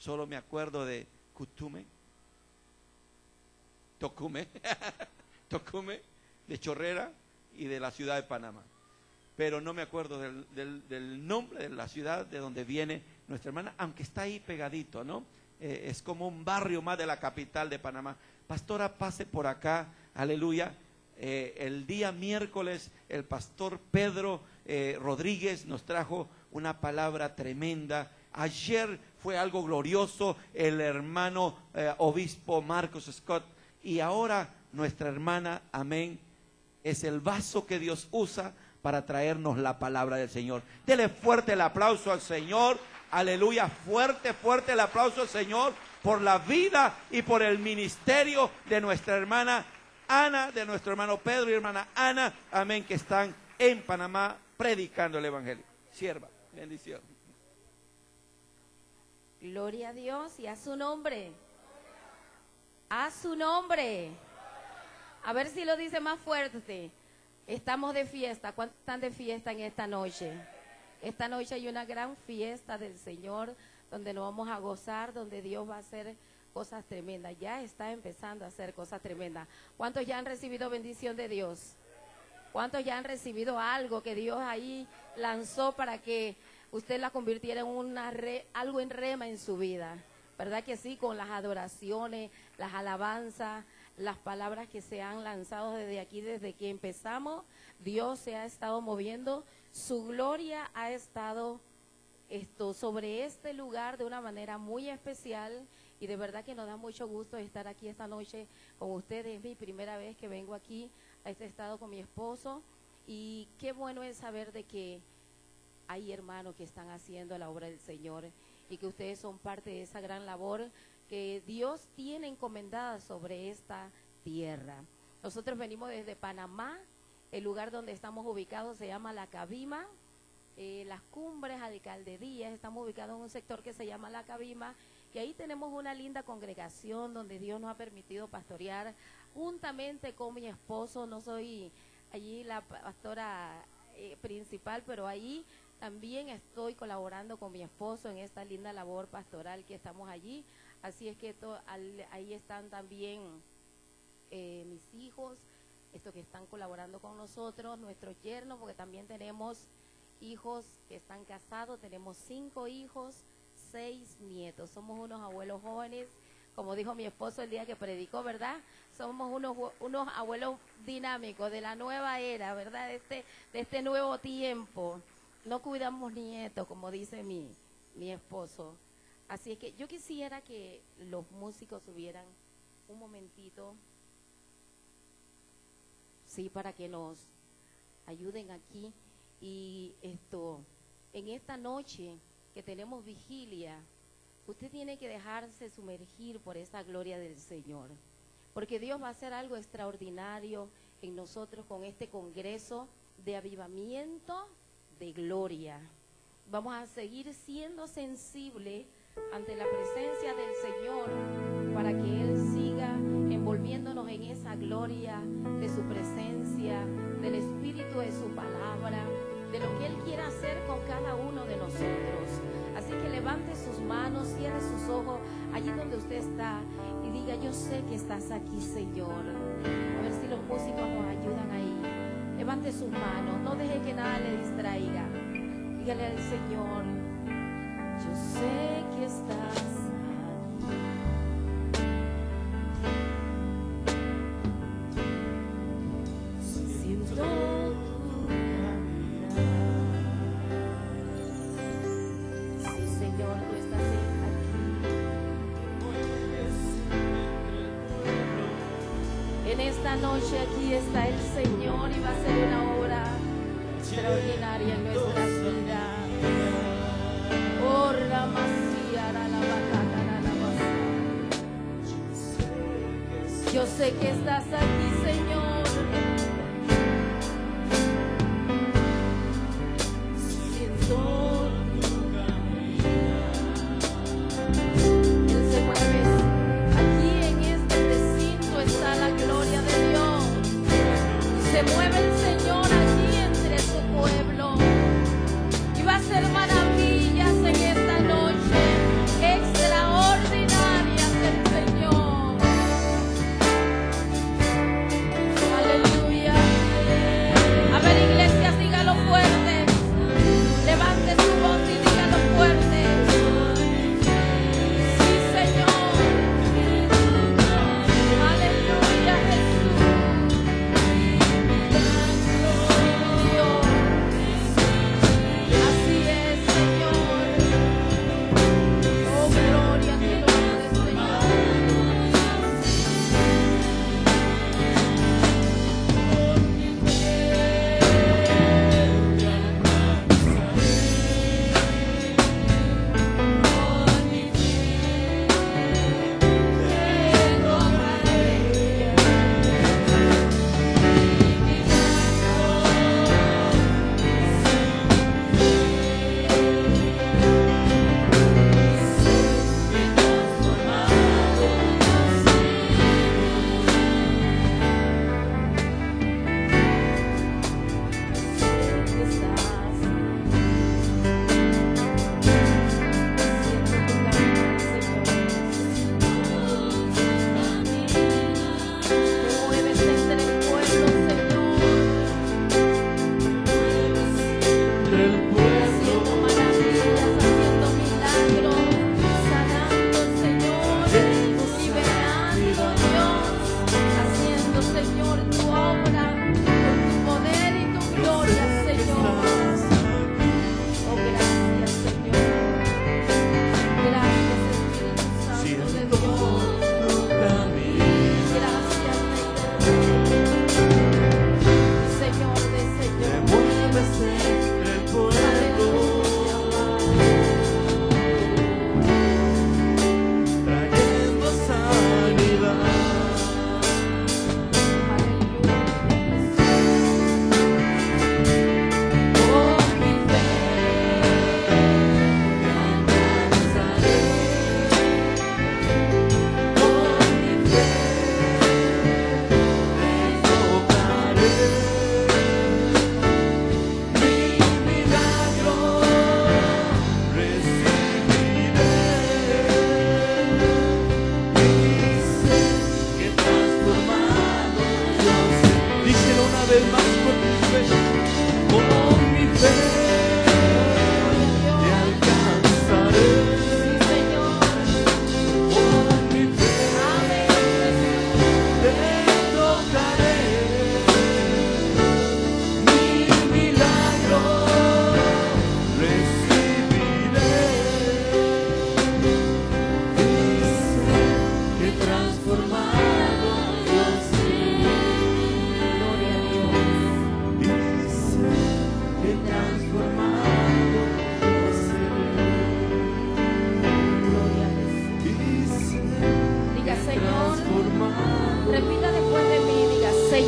solo me acuerdo de Tocume, de Chorrera y de la ciudad de Panamá. Pero no me acuerdo del nombre de la ciudad de donde viene nuestra hermana, aunque está ahí pegadito, ¿no? Es como un barrio más de la capital de Panamá. Pastora, pase por acá, aleluya. El día miércoles el pastor Pedro Rodríguez nos trajo una palabra tremenda. Ayer fue algo glorioso el hermano obispo Marcos Scott, y ahora nuestra hermana, amén, es el vaso que Dios usa para traernos la palabra del Señor. Dele fuerte el aplauso al Señor, aleluya, fuerte, fuerte el aplauso al Señor por la vida y por el ministerio de nuestra hermana Ana, de nuestro hermano Pedro y hermana Ana, amén, que están en Panamá predicando el evangelio. Sierva, bendición. Gloria a Dios y a su nombre. A su nombre. A ver si lo dice más fuerte. Estamos de fiesta. ¿Cuántos están de fiesta en esta noche? Esta noche hay una gran fiesta del Señor donde nos vamos a gozar, donde Dios va a hacer cosas tremendas. Ya está empezando a hacer cosas tremendas. ¿Cuántos ya han recibido bendición de Dios? ¿Cuántos ya han recibido algo que Dios ahí lanzó para que usted la convirtiera en algo en rema en su vida? ¿Verdad que sí? Con las adoraciones, las alabanzas, las palabras que se han lanzado desde aquí, desde que empezamos, Dios se ha estado moviendo, su gloria ha estado sobre este lugar de una manera muy especial, y de verdad que nos da mucho gusto estar aquí esta noche con ustedes. Es mi primera vez que vengo aquí a este estado con mi esposo, y qué bueno es saber de que hay hermanos que están haciendo la obra del Señor y que ustedes son parte de esa gran labor que Dios tiene encomendada sobre esta tierra. Nosotros venimos desde Panamá. El lugar donde estamos ubicados se llama La Cabima, Las Cumbres, Alcaldías. Estamos ubicados en un sector que se llama La Cabima, y ahí tenemos una linda congregación donde Dios nos ha permitido pastorear juntamente con mi esposo. No soy allí la pastora principal, pero ahí también estoy colaborando con mi esposo en esta linda labor pastoral que estamos allí. Así es que ahí están también mis hijos, estos que están colaborando con nosotros, nuestros yernos, porque también tenemos hijos que están casados. Tenemos 5 hijos, 6 nietos. Somos unos abuelos jóvenes, como dijo mi esposo el día que predicó, ¿verdad? Somos unos abuelos dinámicos de la nueva era, ¿verdad? De este nuevo tiempo. No cuidamos nietos, como dice mi esposo. Así es que yo quisiera que los músicos subieran un momentito, sí, para que nos ayuden aquí. Y en esta noche que tenemos vigilia, usted tiene que dejarse sumergir por esa gloria del Señor, porque Dios va a hacer algo extraordinario en nosotros con este congreso de avivamiento de gloria. Vamos a seguir siendo sensibles ante la presencia del Señor para que Él siga envolviéndonos en esa gloria de su presencia, del espíritu de su palabra, de lo que Él quiere hacer con cada uno de nosotros. Así que levante sus manos, cierre sus ojos allí donde usted está y diga: yo sé que estás aquí, Señor. A ver si los músicos nos ayudan ahí. Levante sus manos, no deje que nada le distraiga. Dígale al Señor: yo sé que estás aquí. Siento tu caminar. Sí, Señor, tú estás aquí. En esta noche aquí está el Señor y va a hacer una obra extraordinaria en nuestras vidas. Por la masía, la bacana, la masía. Yo sé que estás aquí, Señor. Siento tu caminar. Él se mueve. Aquí en este recinto está la gloria de Dios. Se mueve el Señor allí entre su pueblo. Y va a hacer maravillas en esta noche extraordinarias.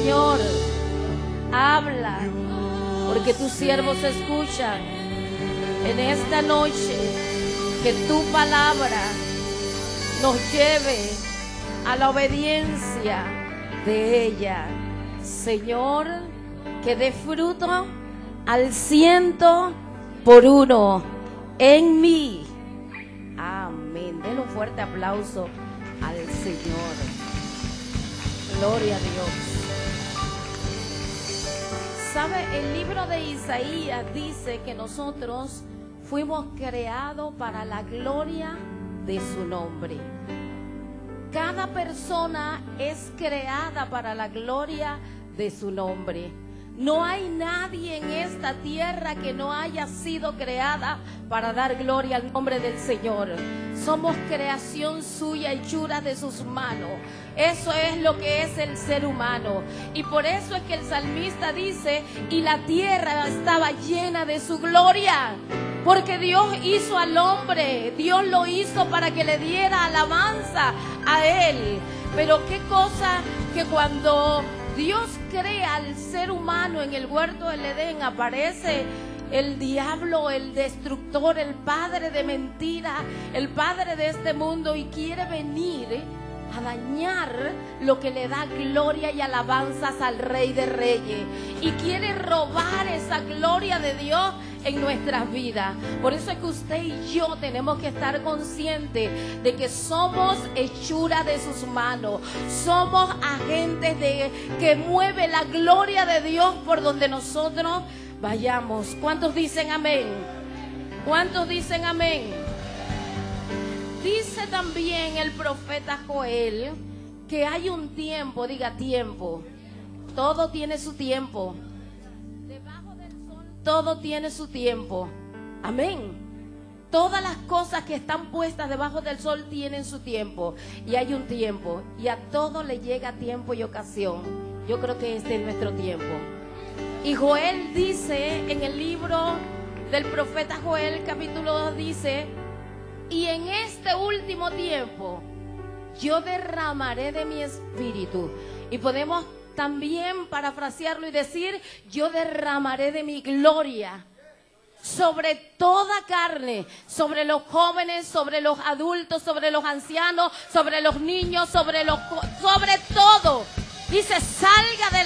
Señor, habla, porque tus siervos escuchan. En esta noche, que tu palabra nos lleve a la obediencia de ella. Señor, que dé fruto al 100% en mí. Amén. Denle un fuerte aplauso al Señor. Gloria a Dios. ¿Sabe? El libro de Isaías dice que nosotros fuimos creados para la gloria de su nombre. Cada persona es creada para la gloria de su nombre. No hay nadie en esta tierra que no haya sido creada para dar gloria al nombre del Señor. Somos creación suya, hechura de sus manos. Eso es lo que es el ser humano. Y por eso es que el salmista dice, y la tierra estaba llena de su gloria. Porque Dios hizo al hombre, Dios lo hizo para que le diera alabanza a él. Pero qué cosa que cuando Dios crea al ser humano en el huerto del Edén, aparece el diablo, el destructor, el padre de mentira, el padre de este mundo, y quiere venir a dañar lo que le da gloria y alabanzas al Rey de Reyes, y quiere robar esa gloria de Dios en nuestras vidas. Por eso es que usted y yo tenemos que estar conscientes de que somos hechura de sus manos, somos agentes que mueve la gloria de Dios por donde nosotros vayamos. ¿Cuántos dicen amén? ¿Cuántos dicen amén? Dice también el profeta Joel que hay un tiempo, diga tiempo. Todo tiene su tiempo. Debajo del sol todo tiene su tiempo. Amén. Todas las cosas que están puestas debajo del sol tienen su tiempo. Y hay un tiempo. Y a todo le llega tiempo y ocasión. Yo creo que este es nuestro tiempo. Y Joel dice en el libro del profeta Joel, capítulo 2, dice: y en este último tiempo yo derramaré de mi espíritu. Y podemos también parafrasearlo y decir: yo derramaré de mi gloria sobre toda carne, sobre los jóvenes, sobre los adultos, sobre los ancianos, sobre los niños, sobre todo. Dice: salga de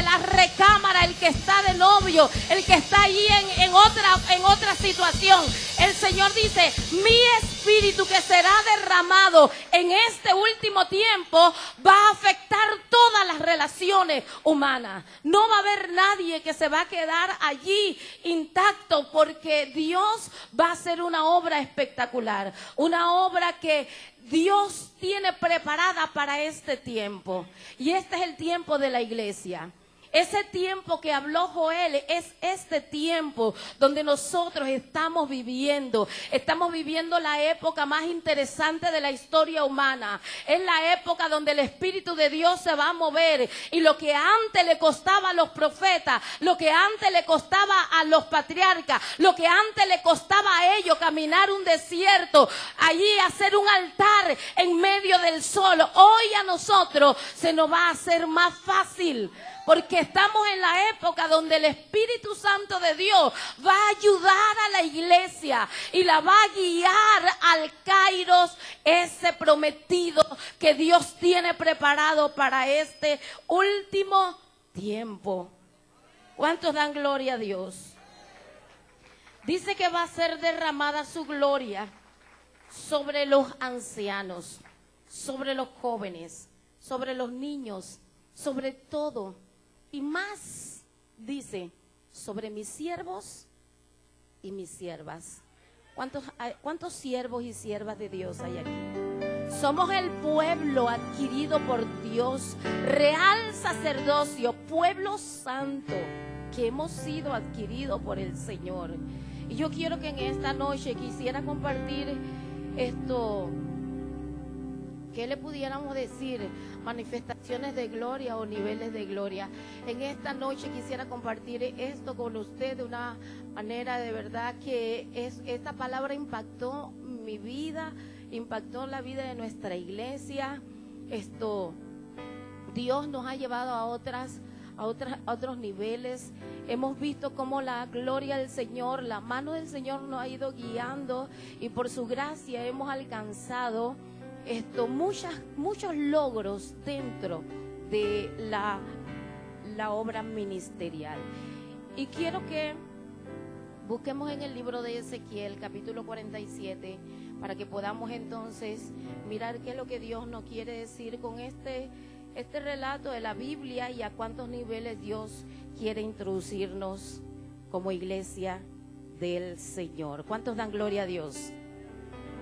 la recámara el que está de novio, el que está allí en otra situación. El Señor dice: mi espíritu que será derramado en este último tiempo va a afectar todas las relaciones humanas. No va a haber nadie que se va a quedar allí intacto, porque Dios va a hacer una obra espectacular, una obra que Dios tiene preparada para este tiempo. Y este es el tiempo de la iglesia. Ese tiempo que habló Joel es este tiempo donde nosotros estamos viviendo. Estamos viviendo la época más interesante de la historia humana. Es la época donde el Espíritu de Dios se va a mover. Y lo que antes le costaba a los profetas, lo que antes le costaba a los patriarcas, lo que antes le costaba a ellos caminar un desierto, allí hacer un altar en medio del sol, hoy a nosotros se nos va a hacer más fácil. Porque estamos en la época donde el Espíritu Santo de Dios va a ayudar a la iglesia y la va a guiar al Kairos, ese prometido que Dios tiene preparado para este último tiempo. ¿Cuántos dan gloria a Dios? Dice que va a ser derramada su gloria sobre los ancianos, sobre los jóvenes, sobre los niños, sobre todo. Y más, dice, sobre mis siervos y mis siervas. ¿Cuántos siervos y siervas de Dios hay aquí? Somos el pueblo adquirido por Dios, real sacerdocio, pueblo santo, que hemos sido adquiridos por el Señor. Y yo quiero que en esta noche quisiera compartir esto. ¿Qué le pudiéramos decir? Manifestaciones de gloria o niveles de gloria. En esta noche quisiera compartir esto con usted de una manera de verdad que esta palabra impactó mi vida, impactó la vida de nuestra iglesia. Dios nos ha llevado a otros niveles. Hemos visto cómo la gloria del Señor, la mano del Señor nos ha ido guiando, y por su gracia hemos alcanzado muchos logros dentro de la obra ministerial. Y quiero que busquemos en el libro de Ezequiel, capítulo 47, para que podamos entonces mirar qué es lo que Dios nos quiere decir con este relato de la Biblia, y a cuántos niveles Dios quiere introducirnos como iglesia del Señor. ¿Cuántos dan gloria a Dios?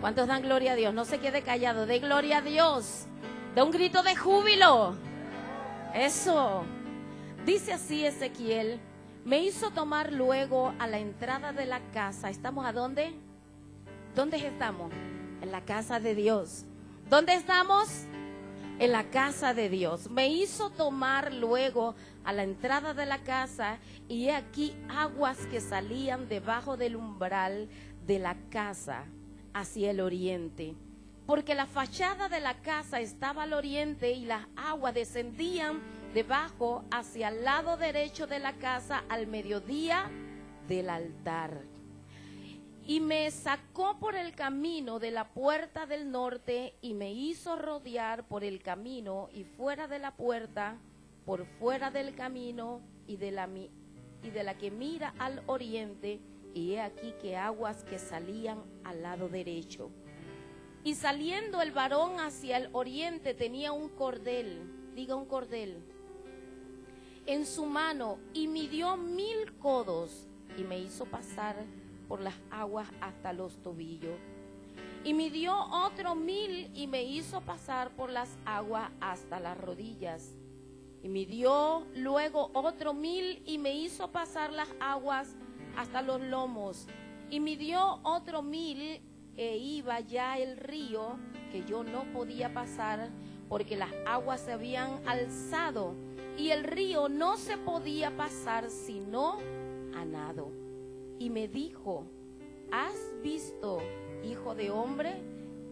¿Cuántos dan gloria a Dios? No se quede callado, dé gloria a Dios, da un grito de júbilo. Eso. Dice así Ezequiel: me hizo tomar luego a la entrada de la casa. ¿Estamos a dónde? ¿Dónde estamos? En la casa de Dios. ¿Dónde estamos? En la casa de Dios. Me hizo tomar luego a la entrada de la casa, y he aquí aguas que salían debajo del umbral de la casa hacia el oriente, porque la fachada de la casa estaba al oriente, y las aguas descendían debajo hacia el lado derecho de la casa al mediodía del altar. Y me sacó por el camino de la puerta del norte, y me hizo rodear por el camino y fuera de la puerta, por fuera del camino y de la que mira al oriente, y he aquí que aguas que salían al lado derecho. Y saliendo el varón hacia el oriente tenía un cordel, diga un cordel, en su mano, y midió 1000 codos, y me hizo pasar por las aguas hasta los tobillos. Y midió otro 1000, y me hizo pasar por las aguas hasta las rodillas. Y midió luego otro 1000, y me hizo pasar las aguas hasta los lomos. Y midió otro 1000, e iba ya el río, que yo no podía pasar, porque las aguas se habían alzado, y el río no se podía pasar sino a nado. Y me dijo: ¿has visto, hijo de hombre?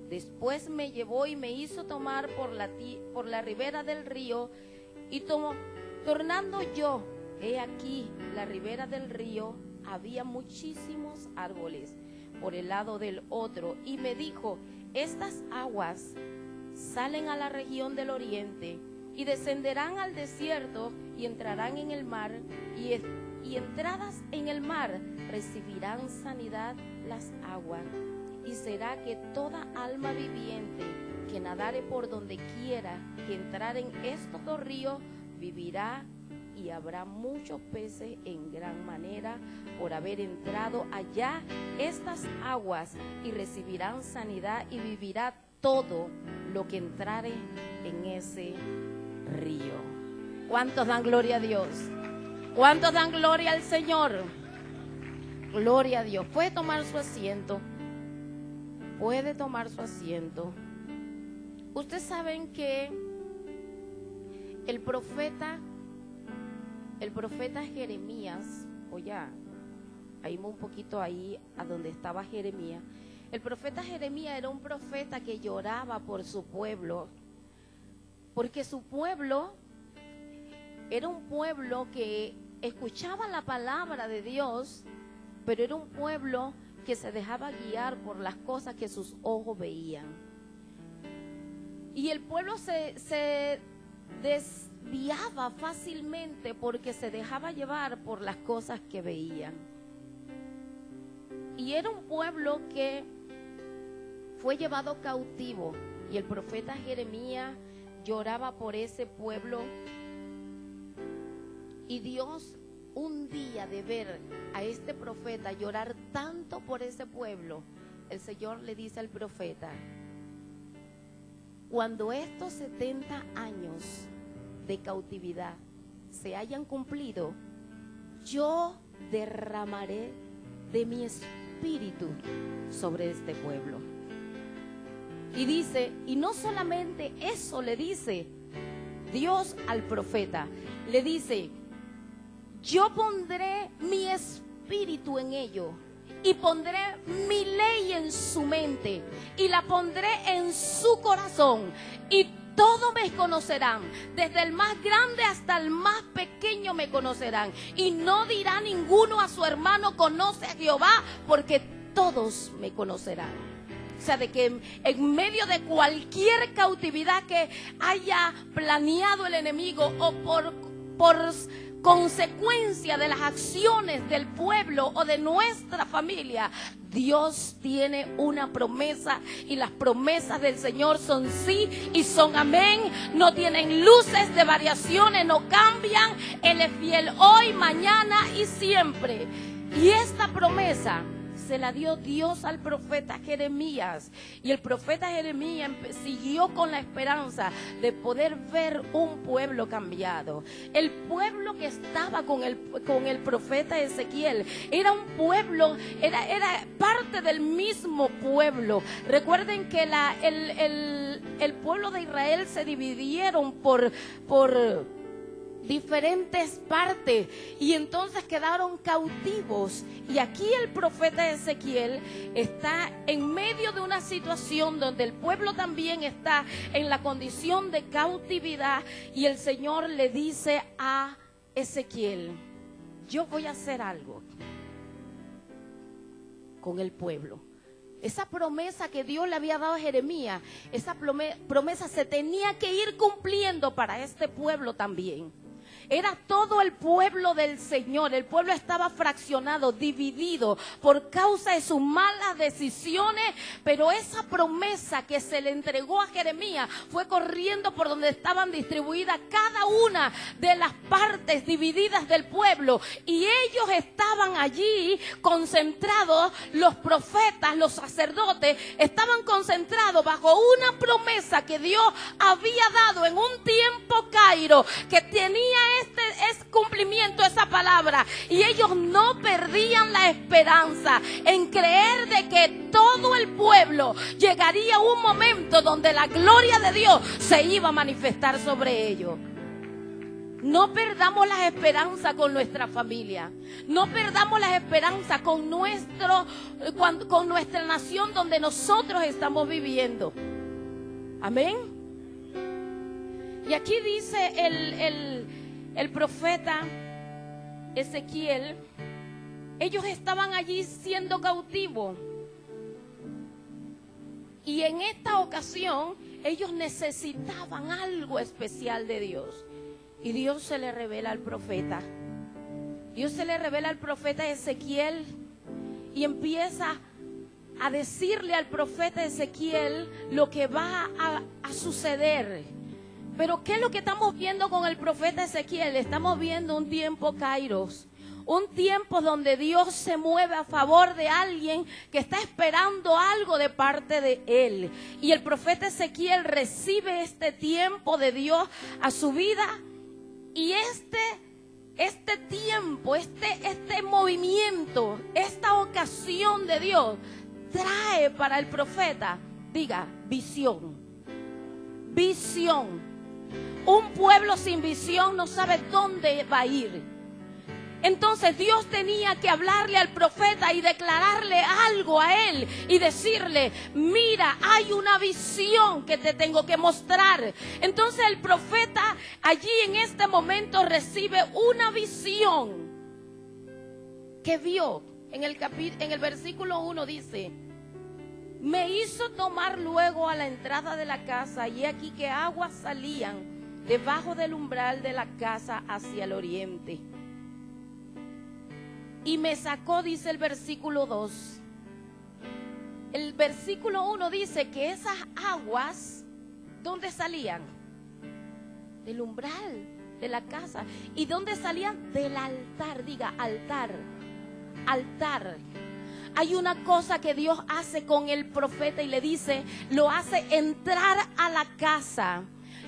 Después me llevó y me hizo tomar por la ribera del río, y tornando yo, he aquí la ribera del río, había muchísimos árboles por el lado del otro. Y me dijo: estas aguas salen a la región del oriente, y descenderán al desierto, y entrarán en el mar, y entradas en el mar recibirán sanidad las aguas. Y será que toda alma viviente que nadare por donde quiera que entrar en estos dos ríos vivirá, y habrá muchos peces en gran manera por haber entrado allá estas aguas, y recibirán sanidad, y vivirá todo lo que entrare en ese río. ¿Cuántos dan gloria a Dios? ¿Cuántos dan gloria al Señor? Gloria a Dios. Puede tomar su asiento. Puede tomar su asiento. Ustedes saben que el profeta Jeremías, ahí un poquito ahí a donde estaba Jeremías. El profeta Jeremías era un profeta que lloraba por su pueblo, porque su pueblo era un pueblo que escuchaba la palabra de Dios, pero era un pueblo que se dejaba guiar por las cosas que sus ojos veían. Y el pueblo se desviaba fácilmente porque se dejaba llevar por las cosas que veían. Y era un pueblo que fue llevado cautivo, y el profeta Jeremías lloraba por ese pueblo. Y Dios, un día de ver a este profeta llorar tanto por ese pueblo, el Señor le dice al profeta: cuando estos 70 años de cautividad se hayan cumplido, yo derramaré de mi espíritu sobre este pueblo. Y dice, y no solamente eso le dice Dios al profeta, le dice: yo pondré mi espíritu en ellos, y pondré mi ley en su mente, y la pondré en su corazón, y todos me conocerán, desde el más grande hasta el más pequeño me conocerán. Y no dirá ninguno a su hermano, conoce a Jehová, porque todos me conocerán. O sea, de que en medio de cualquier cautividad que haya planeado el enemigo, o por consecuencia de las acciones del pueblo o de nuestra familia, Dios tiene una promesa, y las promesas del Señor son sí y son amén. No tienen luces de variaciones, no cambian. Él es fiel hoy, mañana y siempre. Y esta promesa se la dio Dios al profeta Jeremías, y el profeta Jeremías siguió con la esperanza de poder ver un pueblo cambiado. El pueblo que estaba con el profeta Ezequiel era un pueblo, era parte del mismo pueblo. Recuerden que el pueblo de Israel se dividieron por diferentes partes, y entonces quedaron cautivos. Y aquí el profeta Ezequiel está en medio de una situación donde el pueblo también está en la condición de cautividad, y el Señor le dice a Ezequiel: yo voy a hacer algo con el pueblo. Esa promesa que Dios le había dado a Jeremías, esa promesa se tenía que ir cumpliendo para este pueblo también. Era todo el pueblo del Señor. El pueblo estaba fraccionado, dividido por causa de sus malas decisiones, pero esa promesa que se le entregó a Jeremías fue corriendo por donde estaban distribuidas cada una de las partes divididas del pueblo, y ellos estaban allí concentrados. Los profetas, los sacerdotes estaban concentrados bajo una promesa que Dios había dado en un tiempo Cairo, que tenía es cumplimiento esa palabra, y ellos no perdían la esperanza en creer de que todo el pueblo llegaría a un momento donde la gloria de Dios se iba a manifestar sobre ellos. No perdamos las esperanzas con nuestra familia. No perdamos las esperanzas con nuestra nación donde nosotros estamos viviendo. Amén. Y aquí dice el profeta Ezequiel, ellos estaban allí siendo cautivos, y en esta ocasión ellos necesitaban algo especial de Dios, y Dios se le revela al profeta. Dios se le revela al profeta Ezequiel, y empieza a decirle al profeta Ezequiel lo que va a suceder. Pero ¿qué es lo que estamos viendo con el profeta Ezequiel? Estamos viendo un tiempo Kairos, un tiempo donde Dios se mueve a favor de alguien que está esperando algo de parte de él. Y el profeta Ezequiel recibe este tiempo de Dios a su vida, y este tiempo, este movimiento, esta ocasión de Dios trae para el profeta, diga, visión. Visión. Un pueblo sin visión no sabe dónde va a ir. Entonces Dios tenía que hablarle al profeta y declararle algo a él y decirle: mira, hay una visión que te tengo que mostrar. Entonces el profeta allí en este momento recibe una visión que vio. En el versículo 1 dice: me hizo tomar luego a la entrada de la casa, y aquí que aguas salían debajo del umbral de la casa hacia el oriente. Y me sacó, dice el versículo 2. El versículo 1 dice que esas aguas, ¿dónde salían? Del umbral de la casa. ¿Y dónde salían? Del altar. Diga, altar. Altar. Hay una cosa que Dios hace con el profeta y le dice, lo hace entrar a la casa.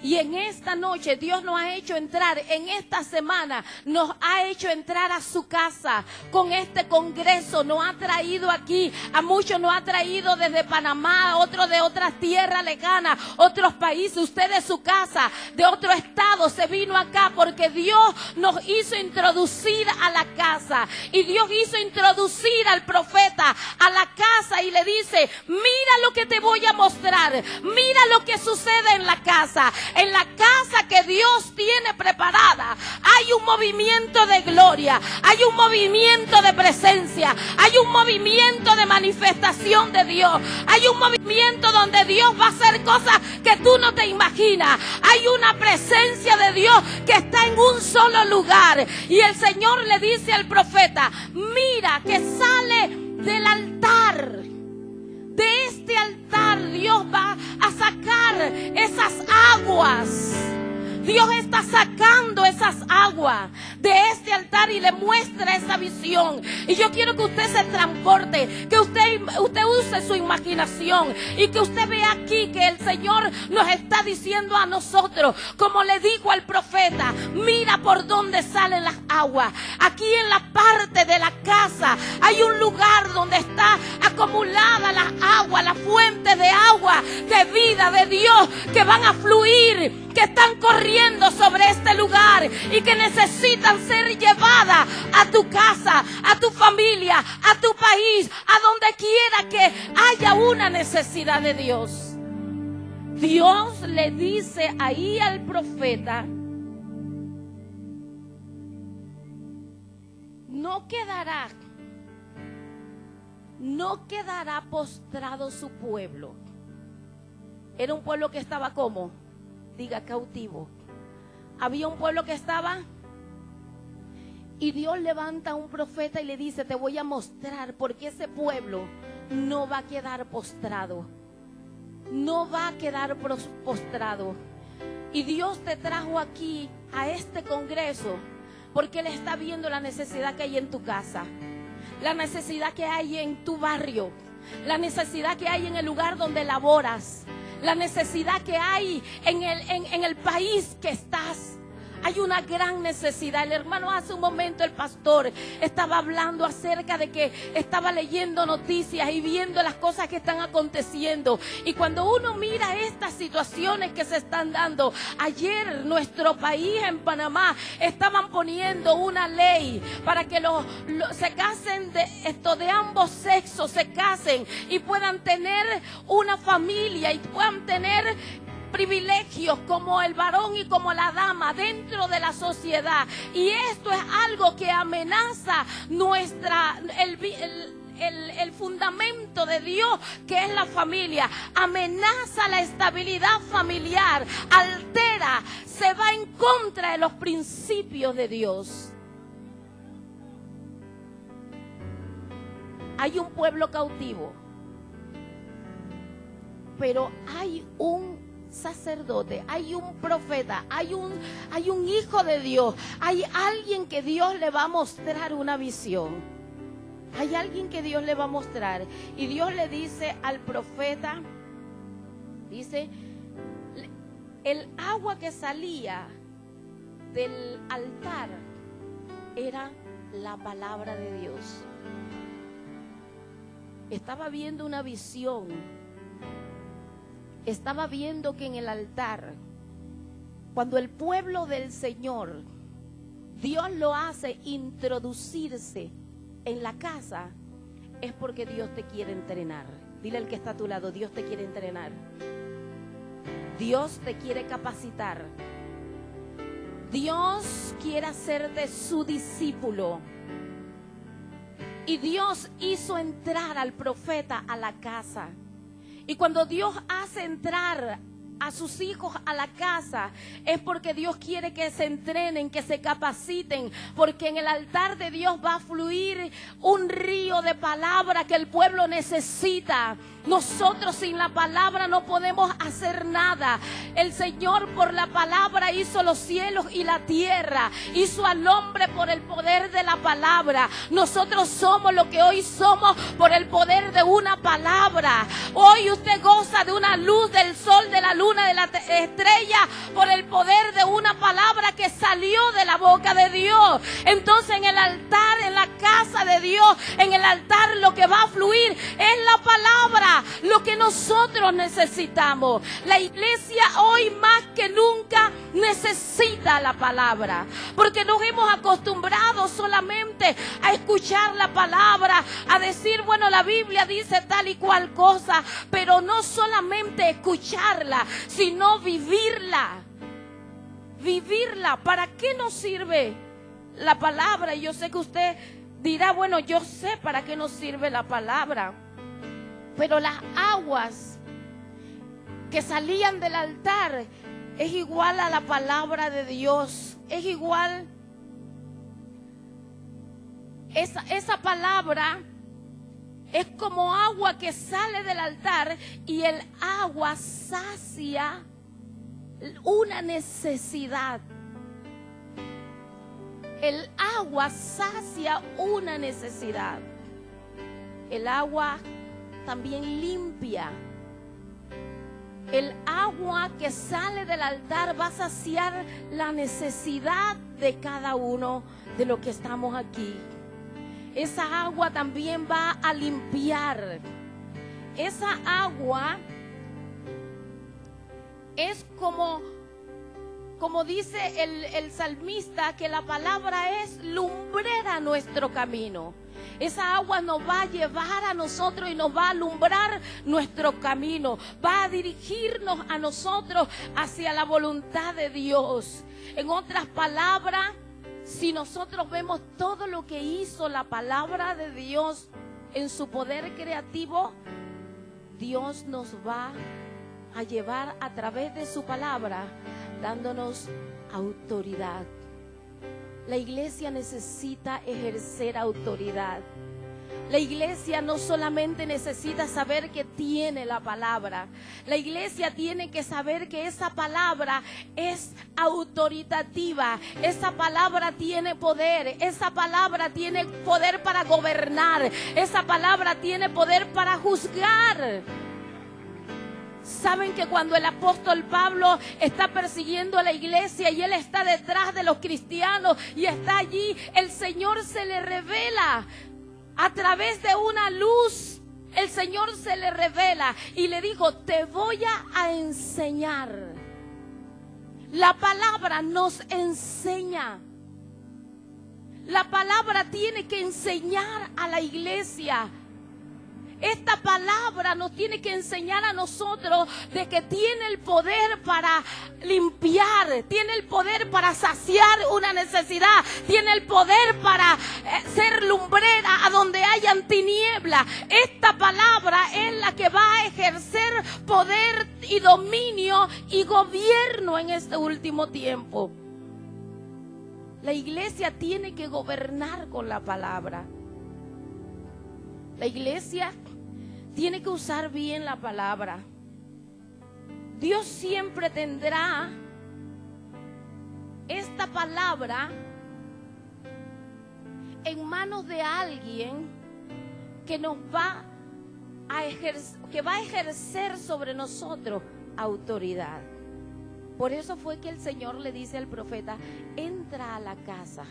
Y en esta noche Dios nos ha hecho entrar, en esta semana nos ha hecho entrar a su casa con este congreso. Nos ha traído aquí, a muchos nos ha traído desde Panamá, otros de otras tierras lejanas, otros países. Usted de su casa, de otro estado, se vino acá porque Dios nos hizo introducir a la casa. Y Dios hizo introducir al profeta a la casa y le dice: mira lo que te voy a mostrar, mira lo que sucede en la casa. En la casa que Dios tiene preparada hay un movimiento de gloria, hay un movimiento de presencia, hay un movimiento de manifestación de Dios, hay un movimiento donde Dios va a hacer cosas que tú no te imaginas. Hay una presencia de Dios que está en un solo lugar. Y el Señor le dice al profeta: mira que sale del altar. De este altar Dios va a sacar esas aguas. Dios está sacando esas aguas de este altar y le muestra esa visión. Y yo quiero que usted se transporte, que usted use su imaginación y que usted vea aquí que el Señor nos está diciendo a nosotros, como le dijo al profeta: mira por dónde salen las aguas. Aquí en la parte de la casa hay un lugar donde está acumulada las aguas, las fuentes de agua, de vida, de Dios, que van a fluir, que están corriendo sobre este lugar y que necesitan ser llevadas a tu casa, a tu familia, a tu país, a donde quiera que haya una necesidad de Dios. Dios le dice ahí al profeta: no quedará postrado su pueblo. Era un pueblo que estaba ¿cómo? Diga, cautivo. Había un pueblo que estaba, y Dios levanta a un profeta y le dice: te voy a mostrar porque ese pueblo no va a quedar postrado. No va a quedar postrado. Y Dios te trajo aquí a este congreso porque Él está viendo la necesidad que hay en tu casa, la necesidad que hay en tu barrio, la necesidad que hay en el lugar donde laboras, la necesidad que hay en el país que estás. Hay una gran necesidad. El hermano hace un momento, el pastor, estaba hablando acerca de que estaba leyendo noticias y viendo las cosas que están aconteciendo. Y cuando uno mira estas situaciones que se están dando, ayer nuestro país en Panamá estaban poniendo una ley para que se casen de ambos sexos, se casen y puedan tener una familia y puedan tener privilegios como el varón y como la dama dentro de la sociedad. Y esto es algo que amenaza el fundamento de Dios, que es la familia. Amenaza la estabilidad familiar, altera, se va en contra de los principios de Dios. Hay un pueblo cautivo, pero hay un sacerdote, hay un profeta, hay un hijo de Dios, hay alguien que Dios le va a mostrar una visión. Hay alguien que Dios le va a mostrar. Y Dios le dice al profeta, dice: el agua que salía del altar era la palabra de Dios. Estaba viendo una visión. Estaba viendo que en el altar, cuando el pueblo del Señor, Dios lo hace introducirse en la casa, es porque Dios te quiere entrenar. Dile al que está a tu lado: Dios te quiere entrenar. Dios te quiere capacitar. Dios quiere hacerte su discípulo. Y Dios hizo entrar al profeta a la casa. Y cuando Dios hace entrar a sus hijos a la casa, es porque Dios quiere que se entrenen, que se capaciten, porque en el altar de Dios va a fluir un río de palabra que el pueblo necesita. Nosotros sin la palabra no podemos hacer nada. El Señor por la palabra hizo los cielos y la tierra. Hizo al hombre por el poder de la palabra. Nosotros somos lo que hoy somos por el poder de una palabra. Hoy usted goza de una luz del sol, de la luna, de la estrella, por el poder de una palabra que salió de la boca de Dios. Entonces en el altar, en la casa de Dios, en el altar lo que va a fluir es la palabra. Lo que nosotros necesitamos. La iglesia hoy más que nunca necesita la palabra, porque nos hemos acostumbrado solamente a escuchar la palabra, a decir, bueno, la Biblia dice tal y cual cosa, pero no solamente escucharla, sino vivirla. Vivirla. ¿Para qué nos sirve la palabra? Y yo sé que usted dirá, bueno, yo sé para qué nos sirve la palabra. Pero las aguas que salían del altar es igual a la palabra de Dios. Es igual. Esa palabra es como agua que sale del altar y el agua sacia una necesidad. El agua sacia una necesidad. El agua también limpia. El agua que sale del altar va a saciar la necesidad de cada uno de los que estamos aquí. Esa agua también va a limpiar. Esa agua es como dice el salmista, que la palabra es lumbrera nuestro camino. Esa agua nos va a llevar a nosotros y nos va a alumbrar nuestro camino. Va a dirigirnos a nosotros hacia la voluntad de Dios. En otras palabras, si nosotros vemos todo lo que hizo la palabra de Dios en su poder creativo, Dios nos va a llevar a través de su palabra, dándonos autoridad. La iglesia necesita ejercer autoridad. La iglesia no solamente necesita saber que tiene la palabra. La iglesia tiene que saber que esa palabra es autoritativa. Esa palabra tiene poder. Esa palabra tiene poder para gobernar. Esa palabra tiene poder para juzgar. Saben que cuando el apóstol Pablo está persiguiendo a la iglesia y él está detrás de los cristianos y está allí, el Señor se le revela a través de una luz. El Señor se le revela y le dijo, te voy a enseñar. La palabra nos enseña. La palabra tiene que enseñar a la iglesia. Esta palabra nos tiene que enseñar a nosotros de que tiene el poder para limpiar, tiene el poder para saciar una necesidad, tiene el poder para ser lumbrera a donde hayan tinieblas. Esta palabra es la que va a ejercer poder y dominio y gobierno en este último tiempo. La iglesia tiene que gobernar con la palabra. La iglesia tiene que usar bien la palabra. Dios siempre tendrá esta palabra en manos de alguien que nos va a ejercer sobre nosotros autoridad. Por eso fue que el Señor le dice al profeta, entra a la casa.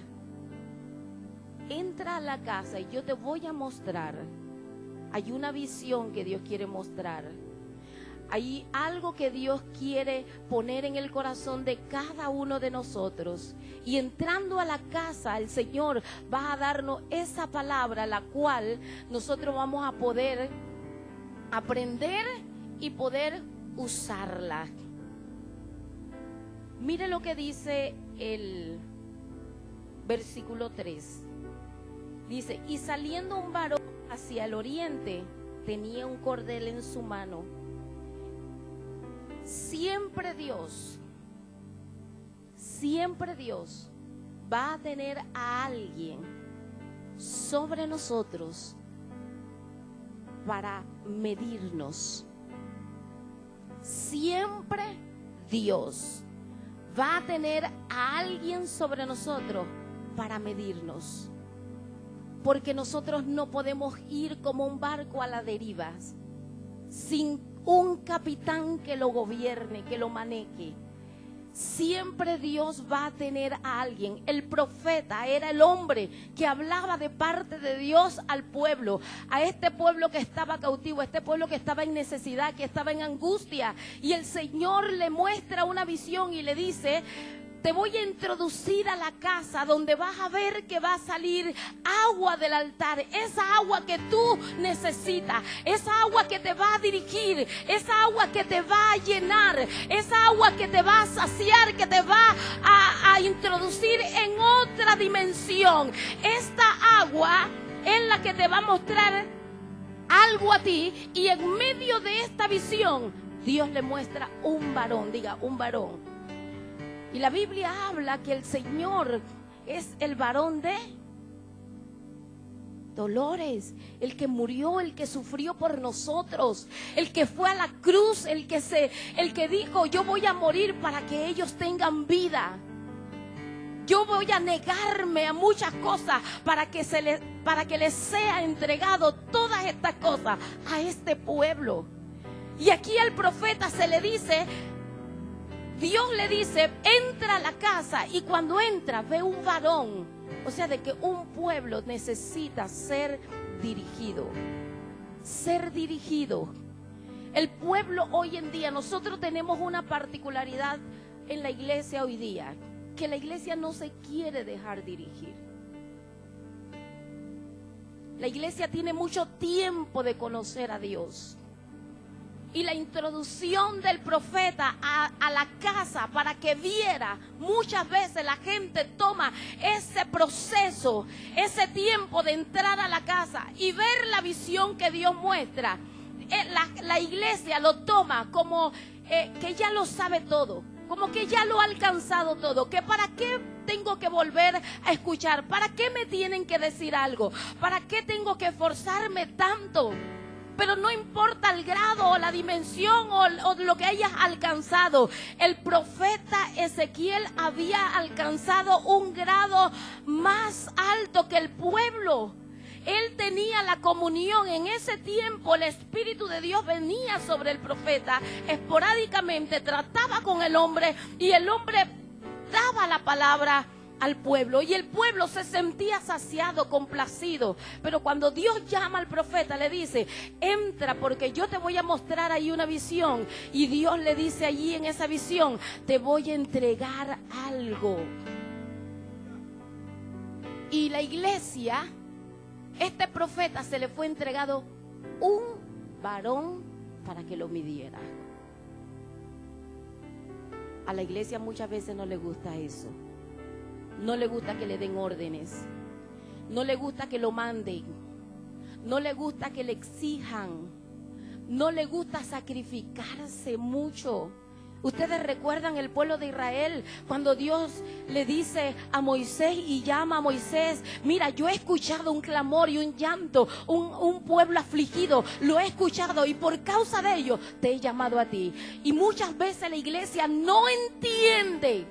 Entra a la casa y yo te voy a mostrar. Hay una visión que Dios quiere mostrar. Hay algo que Dios quiere poner en el corazón de cada uno de nosotros. Y entrando a la casa, el Señor va a darnos esa palabra, la cual nosotros vamos a poder aprender y poder usarla. Mire lo que dice el versículo 3. Dice, y saliendo un varón hacia el oriente, tenía un cordel en su mano. Siempre Dios va a tener a alguien sobre nosotros para medirnos. Siempre Dios va a tener a alguien sobre nosotros para medirnos. Porque nosotros no podemos ir como un barco a la deriva sin un capitán que lo gobierne, que lo maneje. Siempre Dios va a tener a alguien. El profeta era el hombre que hablaba de parte de Dios al pueblo, a este pueblo que estaba cautivo, a este pueblo que estaba en necesidad, que estaba en angustia. Y el Señor le muestra una visión y le dice: te voy a introducir a la casa donde vas a ver que va a salir agua del altar. Esa agua que tú necesitas, esa agua que te va a dirigir, esa agua que te va a llenar, esa agua que te va a saciar, que te va a introducir en otra dimensión. Esta agua es la que te va a mostrar algo a ti, y en medio de esta visión Dios le muestra un varón. Diga, un varón. Y la Biblia habla que el Señor es el varón de dolores, el que murió, el que sufrió por nosotros, el que fue a la cruz, el que dijo: yo voy a morir para que ellos tengan vida. Yo voy a negarme a muchas cosas para que les sea entregado todas estas cosas a este pueblo. Y aquí al profeta se le dice, Dios le dice: entra a la casa, y cuando entra ve un varón. O sea, de que un pueblo necesita ser dirigido. Ser dirigido. El pueblo hoy en día, nosotros tenemos una particularidad en la iglesia hoy día, que la iglesia no se quiere dejar dirigir. La iglesia tiene mucho tiempo de conocer a Dios. Y la introducción del profeta a la casa para que viera, muchas veces la gente toma ese proceso, ese tiempo de entrar a la casa y ver la visión que Dios muestra. La iglesia lo toma como que ya lo sabe todo, como que ya lo ha alcanzado todo, que para qué tengo que volver a escuchar, para qué me tienen que decir algo, para qué tengo que esforzarme tanto. Pero no importa el grado o la dimensión o lo que hayas alcanzado. El profeta Ezequiel había alcanzado un grado más alto que el pueblo. Él tenía la comunión. En ese tiempo el Espíritu de Dios venía sobre el profeta esporádicamente, trataba con el hombre y el hombre daba la palabra al pueblo, y el pueblo se sentía saciado, complacido. Pero cuando Dios llama al profeta, le dice: entra, porque yo te voy a mostrar ahí una visión. Y Dios le dice allí en esa visión: te voy a entregar algo. Y la iglesia, este profeta, se le fue entregado un varón para que lo midiera. A la iglesia muchas veces no le gusta eso. No le gusta que le den órdenes. No le gusta que lo manden. No le gusta que le exijan. No le gusta sacrificarse mucho. Ustedes recuerdan el pueblo de Israel cuando Dios le dice a Moisés y llama a Moisés: mira, yo he escuchado un clamor y un llanto, un pueblo afligido, lo he escuchado y por causa de ello te he llamado a ti. Y muchas veces la iglesia no entiende.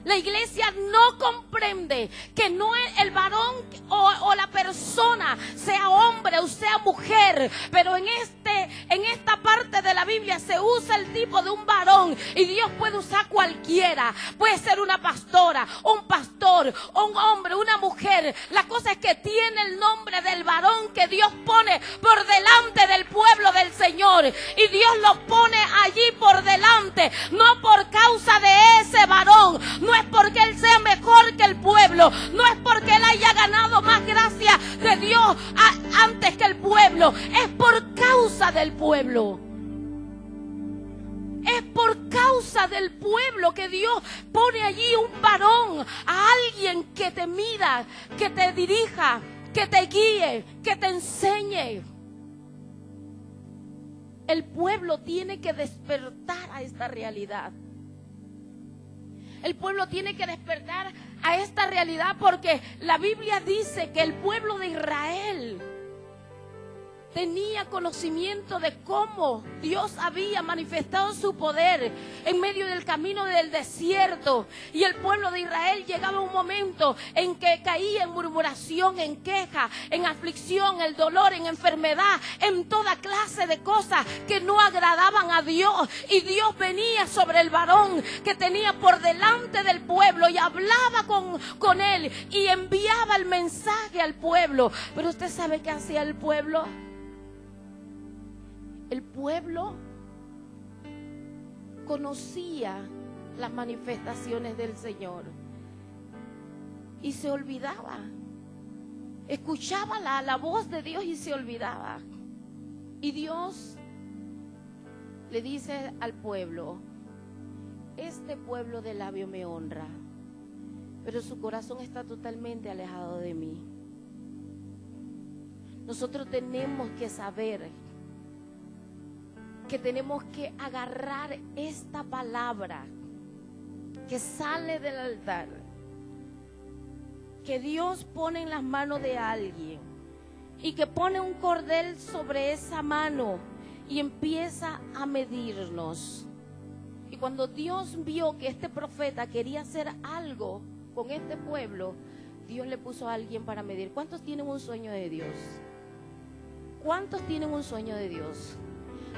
La iglesia no comprende que no es el varón o la persona, sea hombre o sea mujer, pero en esta parte de la Biblia se usa el tipo de un varón, y Dios puede usar cualquiera. Puede ser una pastora, un pastor, un hombre, una mujer. La cosa es que tiene el nombre del varón que Dios pone por delante del pueblo del Señor, y Dios lo pone allí por delante, no por causa de ese varón. No es porque él sea mejor que el pueblo, no es porque él haya ganado más gracia de Dios antes que el pueblo, es por causa del pueblo. Es por causa del pueblo que Dios pone allí un varón, a alguien que te mida, que te dirija, que te guíe, que te enseñe. El pueblo tiene que despertar a esta realidad. El pueblo tiene que despertar a esta realidad, porque la Biblia dice que el pueblo de Israel tenía conocimiento de cómo Dios había manifestado su poder en medio del camino del desierto. Y el pueblo de Israel llegaba a un momento en que caía en murmuración, en queja, en aflicción, en dolor, en enfermedad, en toda clase de cosas que no agradaban a Dios. Y Dios venía sobre el varón que tenía por delante del pueblo y hablaba con él y enviaba el mensaje al pueblo. Pero usted sabe qué hacía el pueblo. El pueblo conocía las manifestaciones del Señor y se olvidaba. Escuchaba la voz de Dios y se olvidaba. Y Dios le dice al pueblo: este pueblo de labio me honra, pero su corazón está totalmente alejado de mí. Nosotros tenemos que saber que tenemos que agarrar esta palabra que sale del altar, que Dios pone en las manos de alguien y que pone un cordel sobre esa mano y empieza a medirnos. Y cuando Dios vio que este profeta quería hacer algo con este pueblo, Dios le puso a alguien para medir. ¿Cuántos tienen un sueño de Dios? ¿Cuántos tienen un sueño de Dios?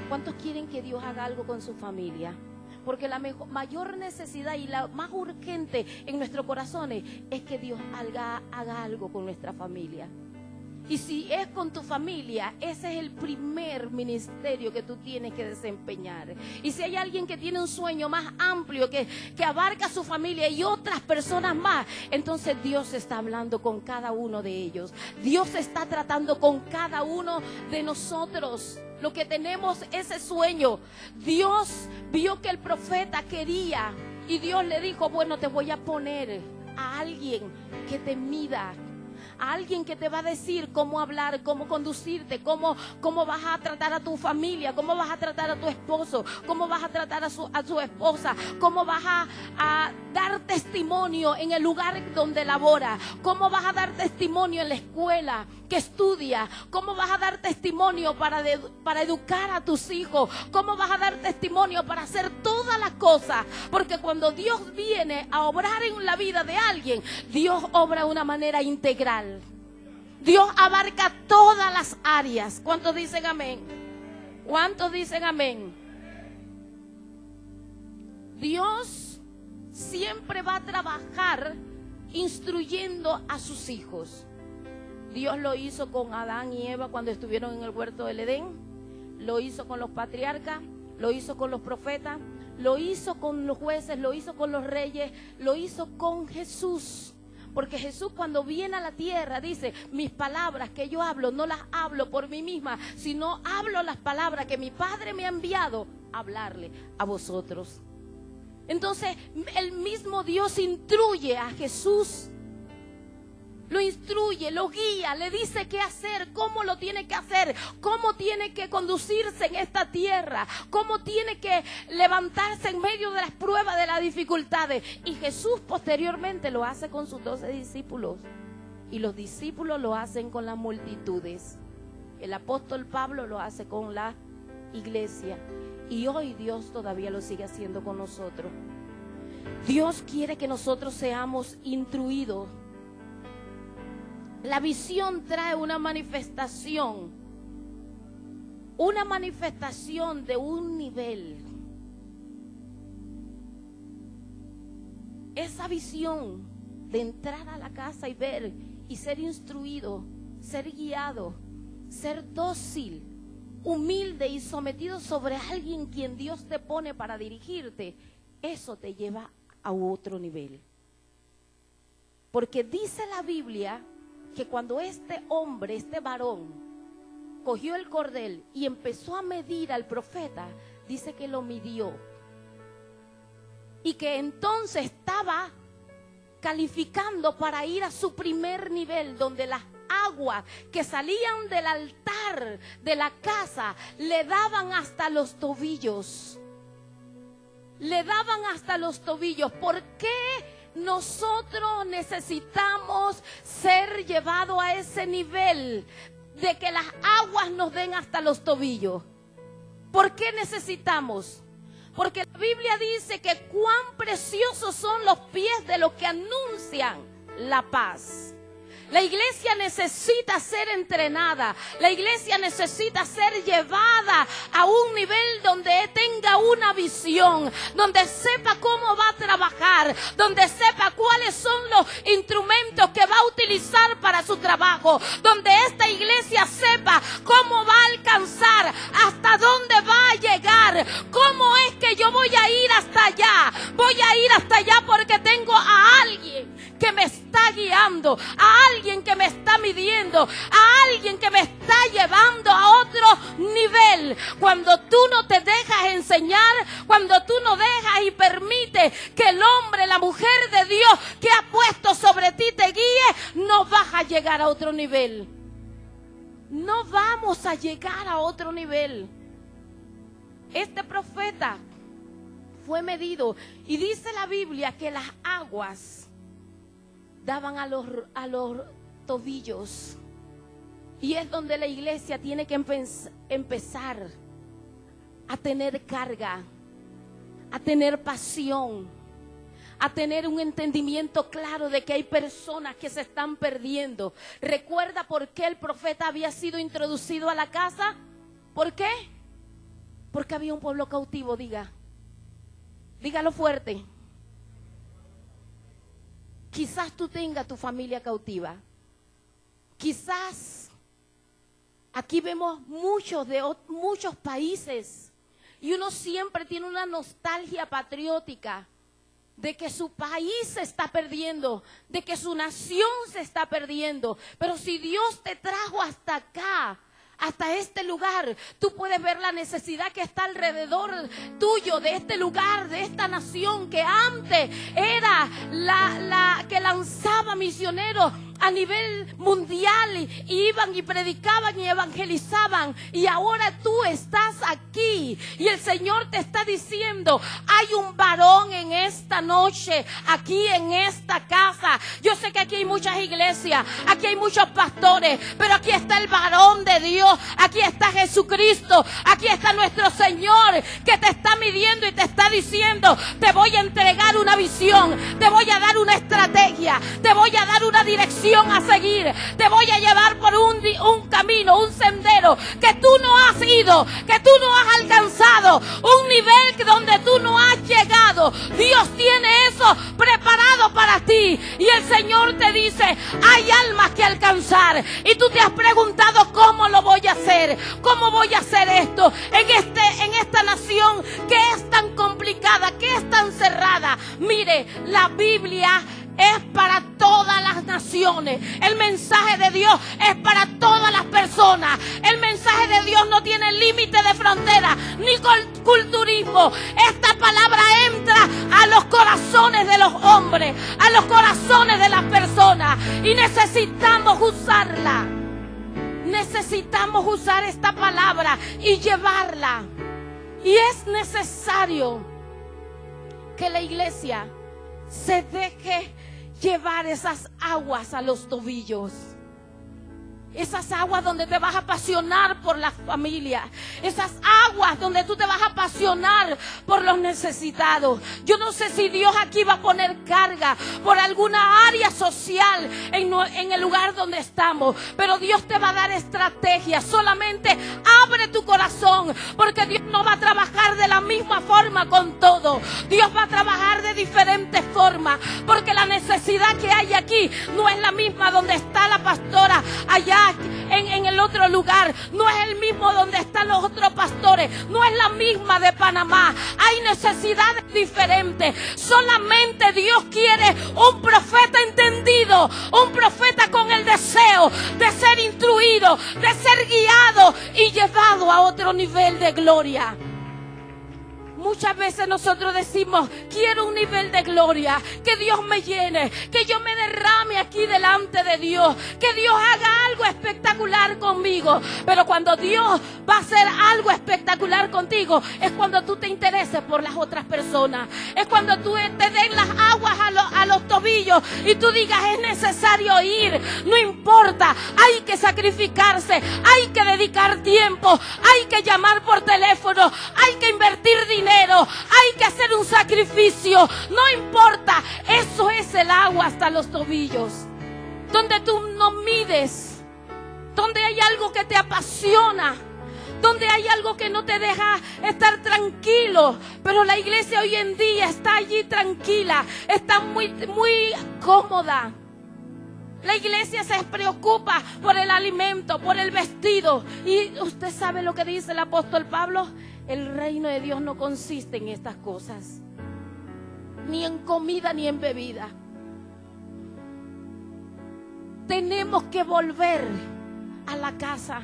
¿Cuántos quieren que Dios haga algo con su familia? Porque la mayor necesidad y la más urgente en nuestros corazones es que Dios haga algo con nuestra familia. Y si es con tu familia, ese es el primer ministerio que tú tienes que desempeñar. Y si hay alguien que tiene un sueño más amplio, que abarca a su familia y otras personas más, entonces Dios está hablando con cada uno de ellos. Dios está tratando con cada uno de nosotros. Lo que tenemos ese sueño. Dios vio que el profeta quería y Dios le dijo: bueno, te voy a poner a alguien que te mida, a alguien que te va a decir cómo hablar, cómo conducirte, cómo vas a tratar a tu familia, cómo vas a tratar a tu esposo, cómo vas a tratar a su esposa, cómo vas a dar testimonio en el lugar donde labora, cómo vas a dar testimonio en la escuela que estudia, cómo vas a dar testimonio para educar a tus hijos, cómo vas a dar testimonio para hacer todas las cosas. Porque cuando Dios viene a obrar en la vida de alguien, Dios obra de una manera integral. Dios abarca todas las áreas. ¿Cuántos dicen amén? ¿Cuántos dicen amén? Dios siempre va a trabajar instruyendo a sus hijos. Dios lo hizo con Adán y Eva cuando estuvieron en el huerto del Edén. Lo hizo con los patriarcas, lo hizo con los profetas, lo hizo con los jueces, lo hizo con los reyes, lo hizo con Jesús. Porque Jesús, cuando viene a la tierra, dice: mis palabras que yo hablo no las hablo por mí misma, sino hablo las palabras que mi Padre me ha enviado a hablarle a vosotros. Entonces el mismo Dios instruye a Jesús, lo instruye, lo guía, le dice qué hacer, cómo lo tiene que hacer, cómo tiene que conducirse en esta tierra, cómo tiene que levantarse en medio de las pruebas, de las dificultades. Y Jesús posteriormente lo hace con sus 12 discípulos, y los discípulos lo hacen con las multitudes. El apóstol Pablo lo hace con la iglesia, y hoy Dios todavía lo sigue haciendo con nosotros. Dios quiere que nosotros seamos instruidos. La visión trae una manifestación de un nivel. Esa visión de entrar a la casa y ver y ser instruido, ser guiado, ser dócil, humilde y sometido sobre alguien quien Dios te pone para dirigirte, eso te lleva a otro nivel. Porque dice la Biblia que cuando este hombre, este varón, cogió el cordel y empezó a medir al profeta, dice que lo midió. Y que entonces estaba calificando para ir a su primer nivel, donde las aguas que salían del altar de la casa le daban hasta los tobillos. Le daban hasta los tobillos. ¿Por qué nosotros necesitamos ser llevados a ese nivel? de que las aguas nos den hasta los tobillos. ¿Por qué necesitamos? Porque la Biblia dice que cuán preciosos son los pies de los que anuncian la paz. La iglesia necesita ser entrenada. La iglesia necesita ser llevada a un nivel donde tenga una visión, donde sepa cómo va a trabajar, donde sepa cuáles son los instrumentos que va a utilizar para su trabajo, donde esta iglesia sepa cómo va a alcanzar, hasta dónde va a llegar, cómo es que yo voy a ir hasta allá. Voy a ir hasta allá porque tengo a alguien que me está guiando, a alguien que me está midiendo, a alguien que me está llevando a otro nivel. Cuando tú no te dejas enseñar, cuando tú no dejas y permites que el hombre, la mujer de Dios que ha puesto sobre ti te guíe, no vas a llegar a otro nivel. No vamos a llegar a otro nivel. Este profeta fue medido y dice la Biblia que las aguas daban a los tobillos. Y es donde la iglesia tiene que empezar a tener carga, a tener pasión, a tener un entendimiento claro de que hay personas que se están perdiendo. ¿Recuerda por qué el profeta había sido introducido a la casa? ¿Por qué? Porque había un pueblo cautivo, dígalo fuerte. Quizás tú tengas tu familia cautiva. Quizás aquí vemos muchos países y uno siempre tiene una nostalgia patriótica de que su país se está perdiendo, de que su nación se está perdiendo. Pero si Dios te trajo hasta acá, hasta este lugar, tú puedes ver la necesidad que está alrededor tuyo, de este lugar, de esta nación que antes era la que lanzaba misioneros a nivel mundial, y iban y predicaban y evangelizaban, y ahora tú estás aquí y el Señor te está diciendo: hay un varón en esta noche, aquí en esta casa. Yo sé que aquí hay muchas iglesias, aquí hay muchos pastores, pero aquí está el varón de Dios, aquí está Jesucristo, aquí está nuestro Señor, que te está midiendo y te está diciendo: te voy a entregar una visión, te voy a dar una estrategia, te voy a dar una dirección a seguir, te voy a llevar por un camino, un sendero que tú no has ido, que tú no has alcanzado, un nivel donde tú no has llegado. Dios tiene eso preparado para ti, y el Señor te dice: hay almas que alcanzar, y tú te has preguntado: ¿cómo lo voy a hacer? ¿Cómo voy a hacer esto en esta nación que es tan complicada, que es tan cerrada? Mire, la Biblia es para todas las naciones. El mensaje de Dios es para todas las personas. El mensaje de Dios no tiene límite de frontera ni culturismo. Esta palabra entra a los corazones de los hombres, a los corazones de las personas, y necesitamos usarla. Necesitamos usar esta palabra y llevarla. Y es necesario que la iglesia se deje llevar esas aguas a los tobillos. Esas aguas donde te vas a apasionar por la familia. Esas aguas donde tú te vas a apasionar por los necesitados. Yo no sé si Dios aquí va a poner carga por alguna área social en el lugar donde estamos, pero Dios te va a dar estrategias. Solamente abre tu corazón, porque Dios no va a trabajar de la misma forma con todo. Dios va a trabajar de diferentes formas, porque la necesidad que hay aquí no es la misma donde está la pastora allá en el otro lugar, no es el mismo donde están los otros pastores, no es la misma de Panamá. Hay necesidades diferentes. Solamente Dios quiere un profeta entendido, un profeta con el deseo de ser instruido, de ser guiado y llevado a otro nivel de gloria. Muchas veces nosotros decimos, quiero un nivel de gloria, que Dios me llene, que yo me derrame aquí delante de Dios, que Dios haga algo espectacular conmigo. Pero cuando Dios va a hacer algo espectacular contigo, es cuando tú te intereses por las otras personas. Es cuando tú te den las aguas a los tobillos y tú digas, es necesario ir, no importa, hay que sacrificarse, hay que dedicar tiempo, hay que llamar por teléfono, hay que invertir dinero, hay que hacer un sacrificio, no importa. Eso es el agua hasta los tobillos, donde tú no mides, donde hay algo que te apasiona, donde hay algo que no te deja estar tranquilo. Pero la iglesia hoy en día está allí tranquila, está muy cómoda. La iglesia se preocupa por el alimento, por el vestido. Y usted sabe lo que dice el apóstol Pablo: el reino de Dios no consiste en estas cosas, ni en comida ni en bebida. Tenemos que volver a la casa,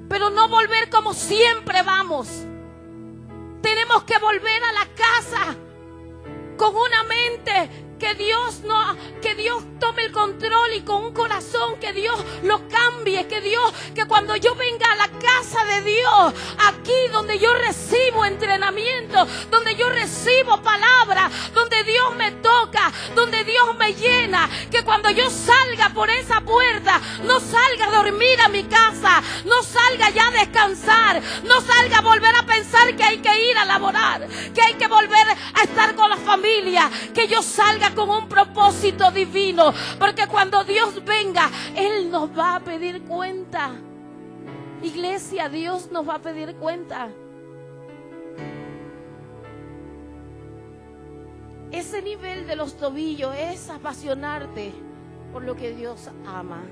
pero no volver como siempre vamos. Tenemos que volver a la casa con una mente que Dios tome el control, y con un corazón que Dios lo cambie, que cuando yo venga a la casa de Dios, aquí donde yo recibo entrenamiento, donde yo recibo palabra, donde Dios me toca, donde Dios me llena, que cuando yo salga por esa puerta, no salga a dormir a mi casa, no salga ya a descansar, no salga a volver a pensar que hay que ir a laborar, que hay que volver a estar con la familia, que yo salga con un propósito divino, porque cuando Dios venga, Él nos va a pedir cuenta. Iglesia, Dios nos va a pedir cuenta. Ese nivel de los tobillos es apasionarte por lo que Dios ama.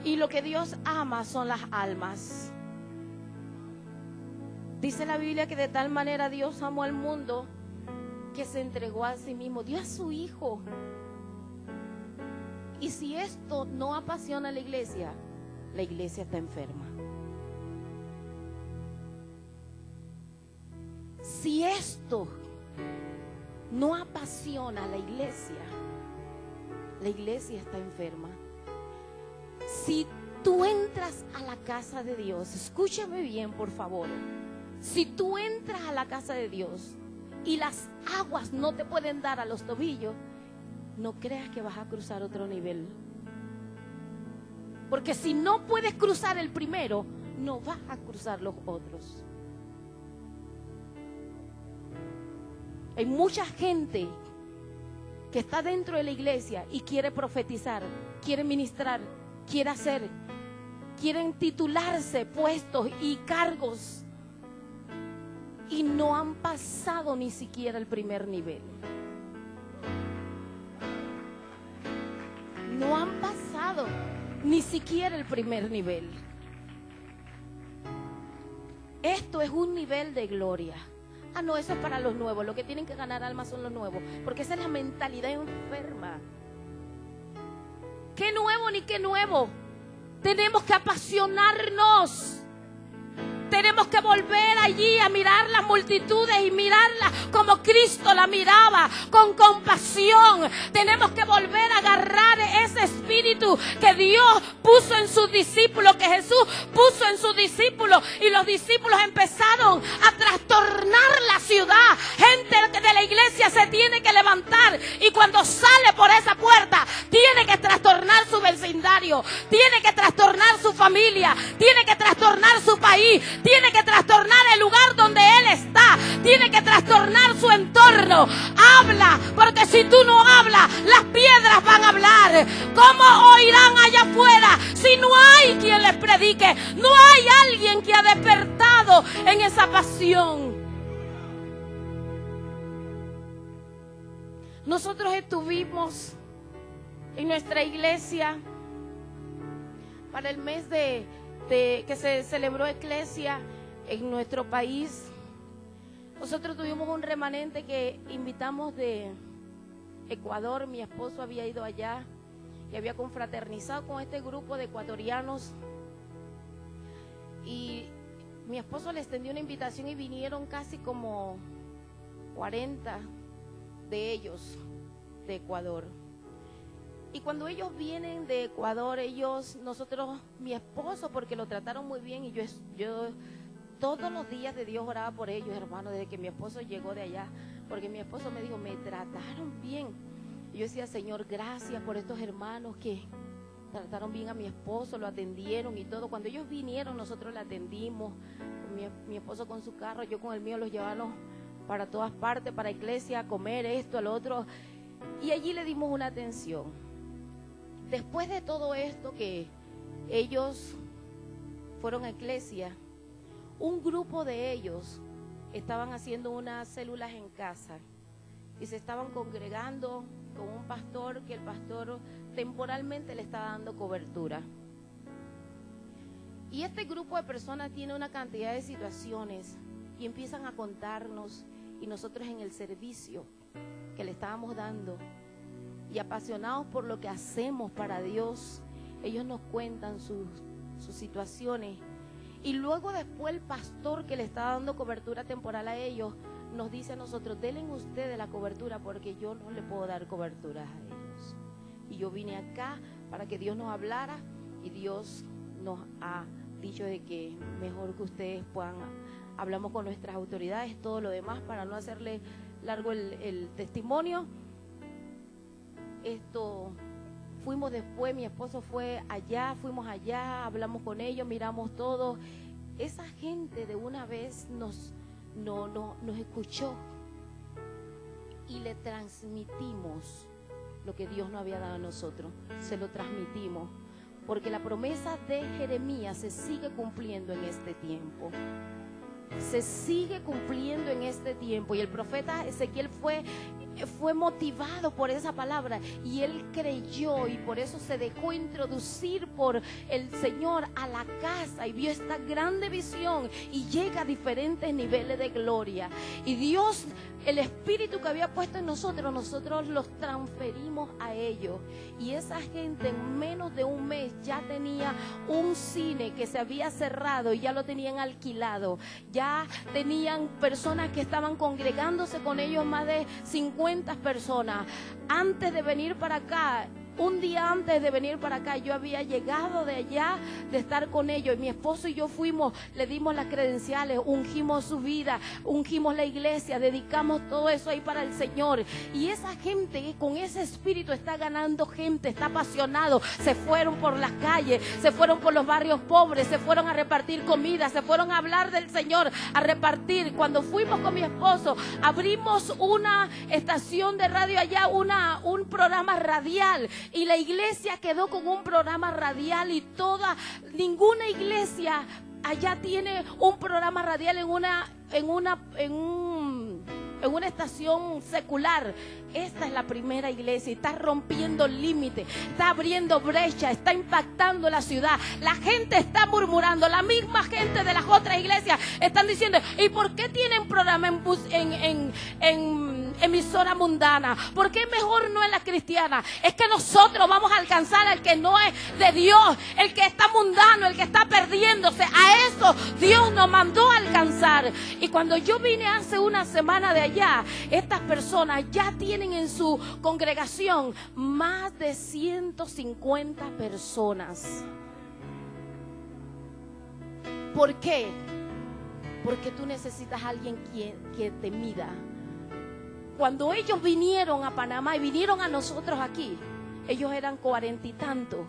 Y lo que Dios ama son las almas. Dice la Biblia que de tal manera Dios amó al mundo que se entregó a sí mismo, dio a su Hijo. Y si esto no apasiona a la iglesia está enferma. Si esto no apasiona a la iglesia está enferma. Si tú entras a la casa de Dios, escúchame bien, por favor. Si tú entras a la casa de Dios y las aguas no te pueden dar a los tobillos, no creas que vas a cruzar otro nivel. Porque si no puedes cruzar el primero, no vas a cruzar los otros. Hay mucha gente que está dentro de la iglesia y quiere profetizar, quiere ministrar, quiere hacer, quieren titularse puestos y cargos, y no han pasado ni siquiera el primer nivel. No han pasado ni siquiera el primer nivel. Esto es un nivel de gloria. Ah, no, eso es para los nuevos. Lo que tienen que ganar almas son los nuevos, porque esa es la mentalidad enferma. ¿Qué nuevo ni qué nuevo? Tenemos que apasionarnos. Tenemos que volver allí a mirar las multitudes y mirarlas como Cristo la miraba, con compasión. Tenemos que volver a agarrar ese espíritu que Dios puso en sus discípulos, que Jesús puso en sus discípulos, y los discípulos empezaron a trastornar la ciudad. Gente de la iglesia se tiene que levantar, y cuando sale por esa puerta tiene que trastornar su vecindario, tiene que trastornar su familia, tiene que trastornar su país, tiene que trastornar el lugar donde él está, tiene que trastornar su entorno. Habla, porque si tú no hablas, las piedras van a hablar. ¿Cómo oirán allá afuera si no hay quien les predique? No hay alguien que ha despertado en esa pasión. Nosotros estuvimos en nuestra iglesia para el mes de que se celebró Eclesia en nuestro país. Nosotros tuvimos un remanente que invitamos de Ecuador. Mi esposo había ido allá y había confraternizado con este grupo de ecuatorianos, y mi esposo le extendió una invitación y vinieron casi como 40 de ellos de Ecuador. Y cuando ellos vienen de Ecuador, mi esposo, porque lo trataron muy bien, y yo todos los días de Dios oraba por ellos, hermano, desde que mi esposo llegó de allá, porque mi esposo me dijo, me trataron bien. Y yo decía, Señor, gracias por estos hermanos que trataron bien a mi esposo, lo atendieron y todo. Cuando ellos vinieron, nosotros le atendimos, mi esposo con su carro, yo con el mío, los llevamos para todas partes, para iglesia, a comer esto, al otro, y allí le dimos una atención. Después de todo esto que ellos fueron a iglesia, un grupo de ellos estaban haciendo unas células en casa y se estaban congregando con un pastor, que el pastor temporalmente le estaba dando cobertura. Y este grupo de personas tiene una cantidad de situaciones y empiezan a contarnos, y nosotros en el servicio que le estábamos dando y apasionados por lo que hacemos para Dios, ellos nos cuentan sus situaciones. Y luego después el pastor que le estaba dando cobertura temporal a ellos nos dice a nosotros, denle ustedes la cobertura porque yo no le puedo dar cobertura a ellos. Y yo vine acá para que Dios nos hablara, y Dios nos ha dicho de que mejor que ustedes puedan, hablamos con nuestras autoridades, todo lo demás, para no hacerle largo el testimonio. Fuimos después, mi esposo fue allá, fuimos allá, hablamos con ellos, miramos todo. Esa gente de una vez nos escuchó y le transmitimos lo que Dios nos había dado a nosotros. Se lo transmitimos, porque la promesa de Jeremías se sigue cumpliendo en este tiempo. Se sigue cumpliendo en este tiempo. Y el profeta Ezequiel fue motivado por esa palabra, y él creyó, y por eso se dejó introducir por el Señor a la casa y vio esta grande visión, y llega a diferentes niveles de gloria. Y Dios, el espíritu que había puesto en nosotros los transferimos a ellos, y esa gente en menos de un mes ya tenía un cine que se había cerrado y ya lo tenían alquilado, ya tenían personas que estaban congregándose con ellos, más de 50 personas. Antes de venir para acá, un día antes de venir para acá, yo había llegado de allá, de estar con ellos, y mi esposo y yo fuimos, le dimos las credenciales, ungimos su vida, ungimos la iglesia, dedicamos todo eso ahí para el Señor. Y esa gente con ese espíritu está ganando gente, está apasionado. Se fueron por las calles, se fueron por los barrios pobres, se fueron a repartir comida, se fueron a hablar del Señor, a repartir. Cuando fuimos con mi esposo, abrimos una estación de radio allá, un programa radial, y la iglesia quedó con un programa radial, y ninguna iglesia allá tiene un programa radial en una estación secular. Esta es la primera iglesia, y está rompiendo límites, está abriendo brecha, está impactando la ciudad. La gente está murmurando, la misma gente de las otras iglesias están diciendo, ¿y por qué tienen programa en emisora mundana? ¿Por qué mejor no en la cristiana? Es que nosotros vamos a alcanzar al que no es de Dios, el que está mundano, el que está perdiéndose. A eso Dios nos mandó a alcanzar. Y cuando yo vine hace una semana de allá, estas personas ya tienen en su congregación más de 150 personas. ¿Por qué? Porque tú necesitas a alguien que te mida. Cuando ellos vinieron a Panamá y vinieron a nosotros aquí, ellos eran 40 y tantos.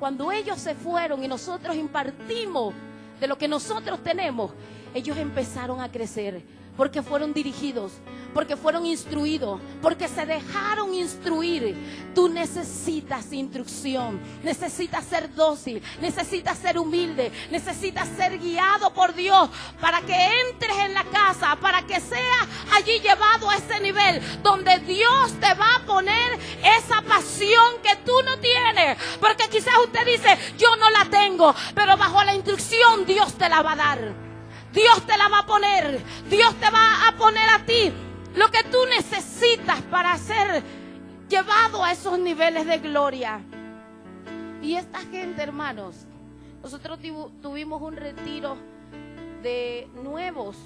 Cuando ellos se fueron y nosotros impartimos de lo que nosotros tenemos, ellos empezaron a crecer. Porque fueron dirigidos, porque fueron instruidos, porque se dejaron instruir. Tú necesitas instrucción, necesitas ser dócil, necesitas ser humilde, necesitas ser guiado por Dios para que entres en la casa, para que seas allí llevado a ese nivel donde Dios te va a poner esa pasión que tú no tienes. Porque quizás usted dice, yo no la tengo, pero bajo la instrucción Dios te la va a dar. Dios te la va a poner. Dios te va a poner a ti lo que tú necesitas para ser llevado a esos niveles de gloria. Y esta gente, hermanos, nosotros tuvimos un retiro de nuevos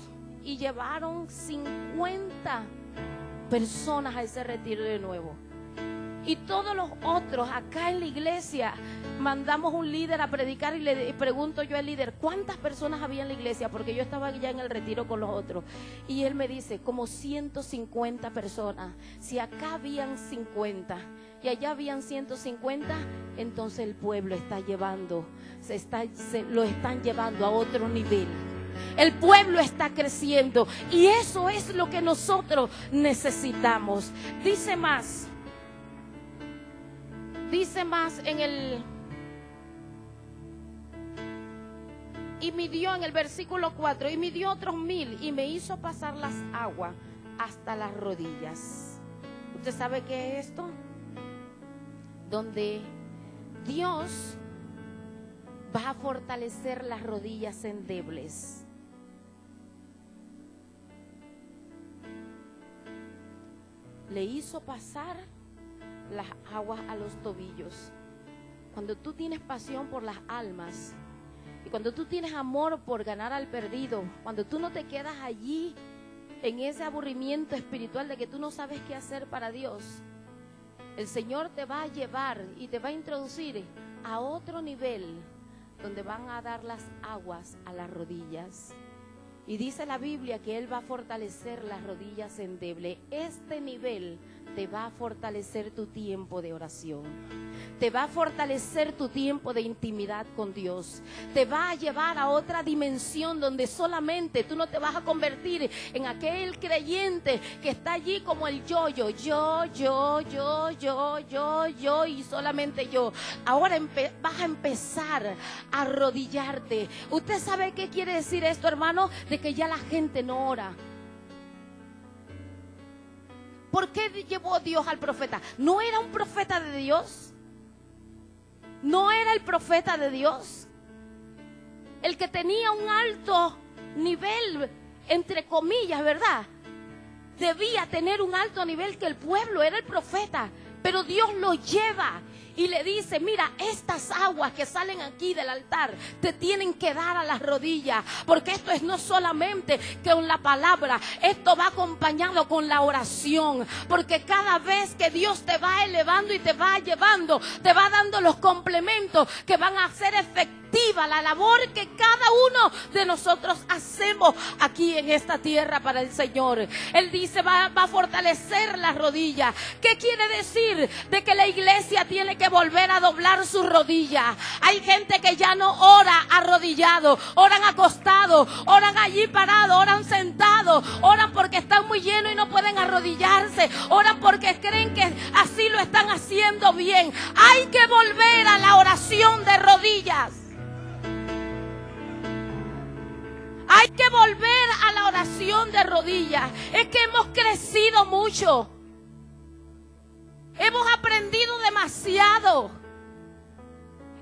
y llevaron 50 personas a ese retiro de nuevo. Y todos los otros acá en la iglesia mandamos un líder a predicar y le pregunto yo al líder, ¿cuántas personas había en la iglesia? Porque yo estaba ya en el retiro con los otros. Y él me dice, como 150 personas. Si acá habían 50 y allá habían 150, entonces el pueblo está llevando, lo están llevando a otro nivel. El pueblo está creciendo y eso es lo que nosotros necesitamos. Dice más en el... Y midió en el versículo 4, y midió otros 1000 y me hizo pasar las aguas hasta las rodillas. ¿Usted sabe qué es esto? Donde Dios va a fortalecer las rodillas endebles. Le hizo pasar las aguas a los tobillos. Cuando tú tienes pasión por las almas y cuando tú tienes amor por ganar al perdido, cuando tú no te quedas allí en ese aburrimiento espiritual de que tú no sabes qué hacer para Dios, el Señor te va a llevar y te va a introducir a otro nivel donde van a dar las aguas a las rodillas. Y dice la Biblia que Él va a fortalecer las rodillas endebles. Este nivel te va a fortalecer tu tiempo de oración. Te va a fortalecer tu tiempo de intimidad con Dios. Te va a llevar a otra dimensión donde solamente tú no te vas a convertir en aquel creyente que está allí como el yo y solamente yo. Ahora vas a empezar a arrodillarte. ¿Usted sabe qué quiere decir esto, hermano? De que ya la gente no ora. ¿Por qué llevó Dios al profeta? ¿No era un profeta de Dios? ¿No era el profeta de Dios? El que tenía un alto nivel, entre comillas, ¿verdad? Debía tener un alto nivel que el pueblo, era el profeta. Pero Dios lo lleva y le dice, mira, estas aguas que salen aquí del altar te tienen que dar a las rodillas, porque esto es no solamente con la palabra, esto va acompañado con la oración, porque cada vez que Dios te va elevando y te va llevando, te va dando los complementos que van a hacer efectiva la labor que cada uno de nosotros hacemos aquí en esta tierra para el Señor. Él dice, va a fortalecer las rodillas. ¿Qué quiere decir? De que la iglesia tiene que volver a doblar sus rodillas. Hay gente que ya no ora arrodillado, oran acostado, oran allí parado, oran sentado, oran porque están muy llenos y no pueden arrodillarse, oran porque creen que así lo están haciendo bien. Hay que volver a la oración de rodillas. Hay que volver a la oración de rodillas. Es que hemos crecido mucho. Hemos aprendido demasiado.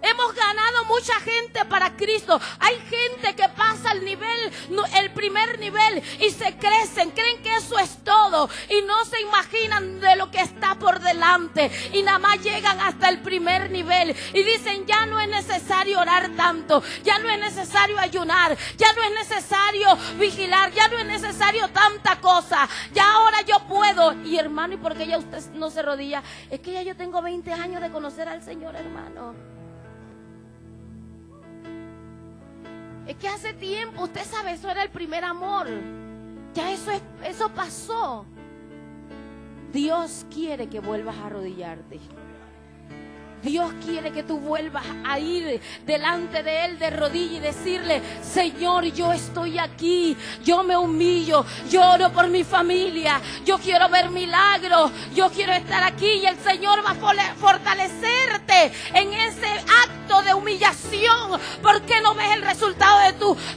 Hemos ganado mucha gente para Cristo. Hay gente que pasa el primer nivel y se crecen, creen que eso es todo y no se imaginan de lo que está por delante y nada más llegan hasta el primer nivel y dicen, ya no es necesario orar tanto, ya no es necesario ayunar, ya no es necesario vigilar, ya no es necesario tanta cosa, ya ahora yo puedo. Y hermano, ¿y por qué ya usted no se rodilla? Es que ya yo tengo 20 años de conocer al Señor, hermano. Es que hace tiempo, usted sabe, eso era el primer amor. Ya eso pasó. Dios quiere que vuelvas a arrodillarte. Dios quiere que tú vuelvas a ir delante de Él de rodillas y decirle, Señor, yo estoy aquí, yo me humillo, yo oro por mi familia, yo quiero ver milagros, yo quiero estar aquí y el Señor va a fortalecerte en ese acto de humillación. ¿Por qué no ves el resultado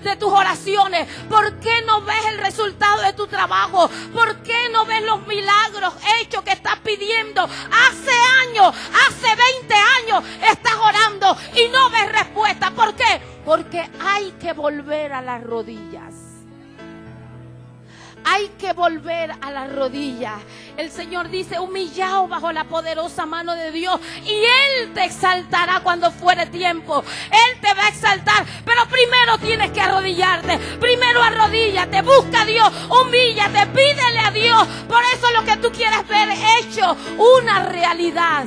de tus oraciones? ¿Por qué no ves el resultado de tu trabajo? ¿Por qué no ves los milagros hechos que estás pidiendo? Hace años, hace 20 años estás orando y no ves respuesta. ¿Por qué? Porque hay que volver a las rodillas. Hay que volver a las rodillas. El Señor dice, humillaos bajo la poderosa mano de Dios y Él te exaltará cuando fuere tiempo. Él te va exaltar. Pero primero tienes que arrodillarte. Primero arrodíllate, busca a Dios, humíllate, pídele a Dios. Por eso lo que tú quieres ver hecho una realidad.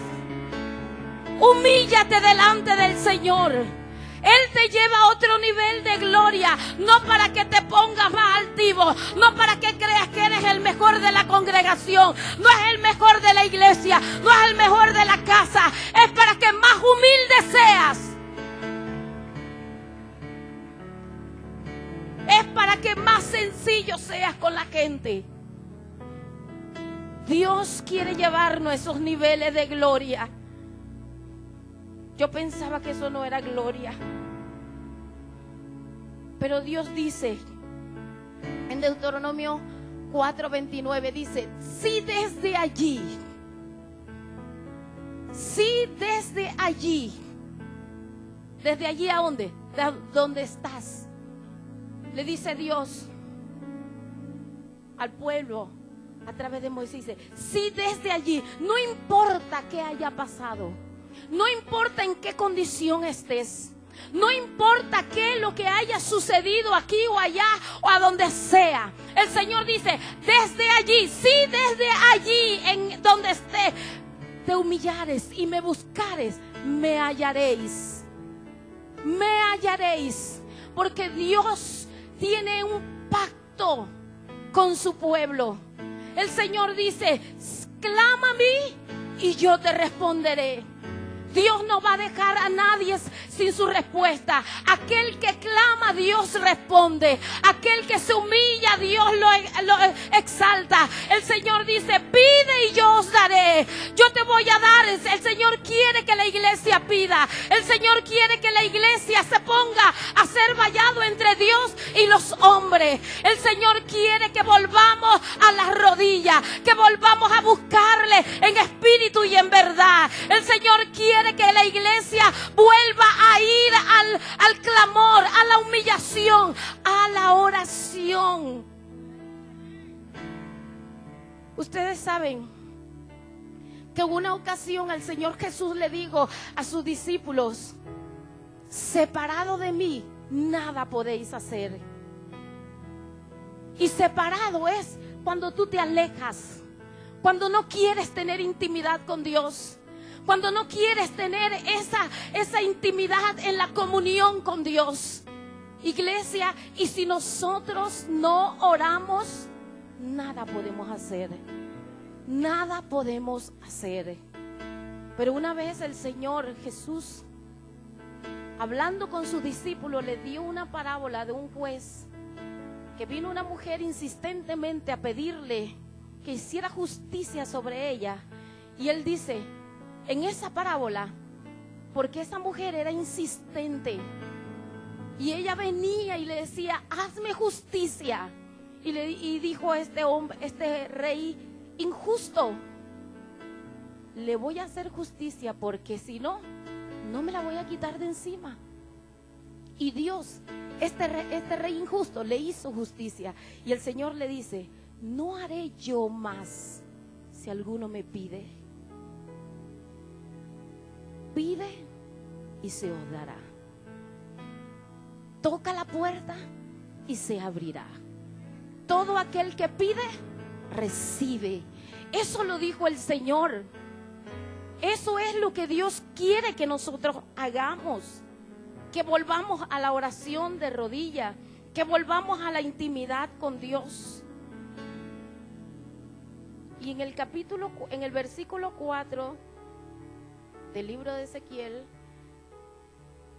Humíllate delante del Señor. Él te lleva a otro nivel de gloria, no para que te pongas más altivo, no para que creas que eres el mejor de la congregación, no es el mejor de la iglesia, no es el mejor de la casa, es para que más humilde seas. Es para que más sencillo seas con la gente. Dios quiere llevarnos a esos niveles de gloria. Yo pensaba que eso no era gloria. Pero Dios dice en Deuteronomio 4:29, dice, si desde allí, ¿desde allí a dónde? ¿De dónde estás? Le dice Dios al pueblo a través de Moisés, dice, si desde allí, no importa qué haya pasado, no importa en qué condición estés, no importa qué lo que haya sucedido aquí o allá o a donde sea, el Señor dice, desde allí, sí, desde allí, en donde esté, te humillares y me buscares, me hallaréis. Me hallaréis, porque Dios tiene un pacto con su pueblo. El Señor dice, clama a mí y yo te responderé. Dios no va a dejar a nadie sin su respuesta. Aquel que clama, Dios responde. Aquel que se humilla, Dios lo exalta. El Señor dice, pide y yo os daré. Yo te voy a dar. El Señor quiere que la iglesia pida. El Señor quiere que la iglesia se ponga a ser vallado entre Dios y los hombres. El Señor quiere que volvamos a las rodillas, que volvamos a buscarle en espíritu y en verdad. El Señor quiere que la iglesia vuelva a ir al clamor, a la humillación, a la oración. Ustedes saben que en una ocasión el Señor Jesús le dijo a sus discípulos, separado de mí, nada podéis hacer. Y separado es cuando tú te alejas, cuando no quieres tener intimidad con Dios, cuando no quieres tener esa intimidad en la comunión con Dios. Iglesia, y si nosotros no oramos, nada podemos hacer. Nada podemos hacer. Pero una vez el Señor Jesús, hablando con sus discípulos, le dio una parábola de un juez que vino una mujer insistentemente a pedirle que hiciera justicia sobre ella. Y él dice, en esa parábola, porque esa mujer era insistente y ella venía y le decía, hazme justicia, y dijo este hombre, este rey injusto, le voy a hacer justicia porque si no, no me la voy a quitar de encima. Y Dios, este rey injusto, le hizo justicia. Y el Señor le dice, no haré yo más si alguno me pide. Pide y se os dará. Toca la puerta y se abrirá. Todo aquel que pide, recibe. Eso lo dijo el Señor. Eso es lo que Dios quiere que nosotros hagamos. Que volvamos a la oración de rodillas, que volvamos a la intimidad con Dios. Y en el versículo 4 del libro de Ezequiel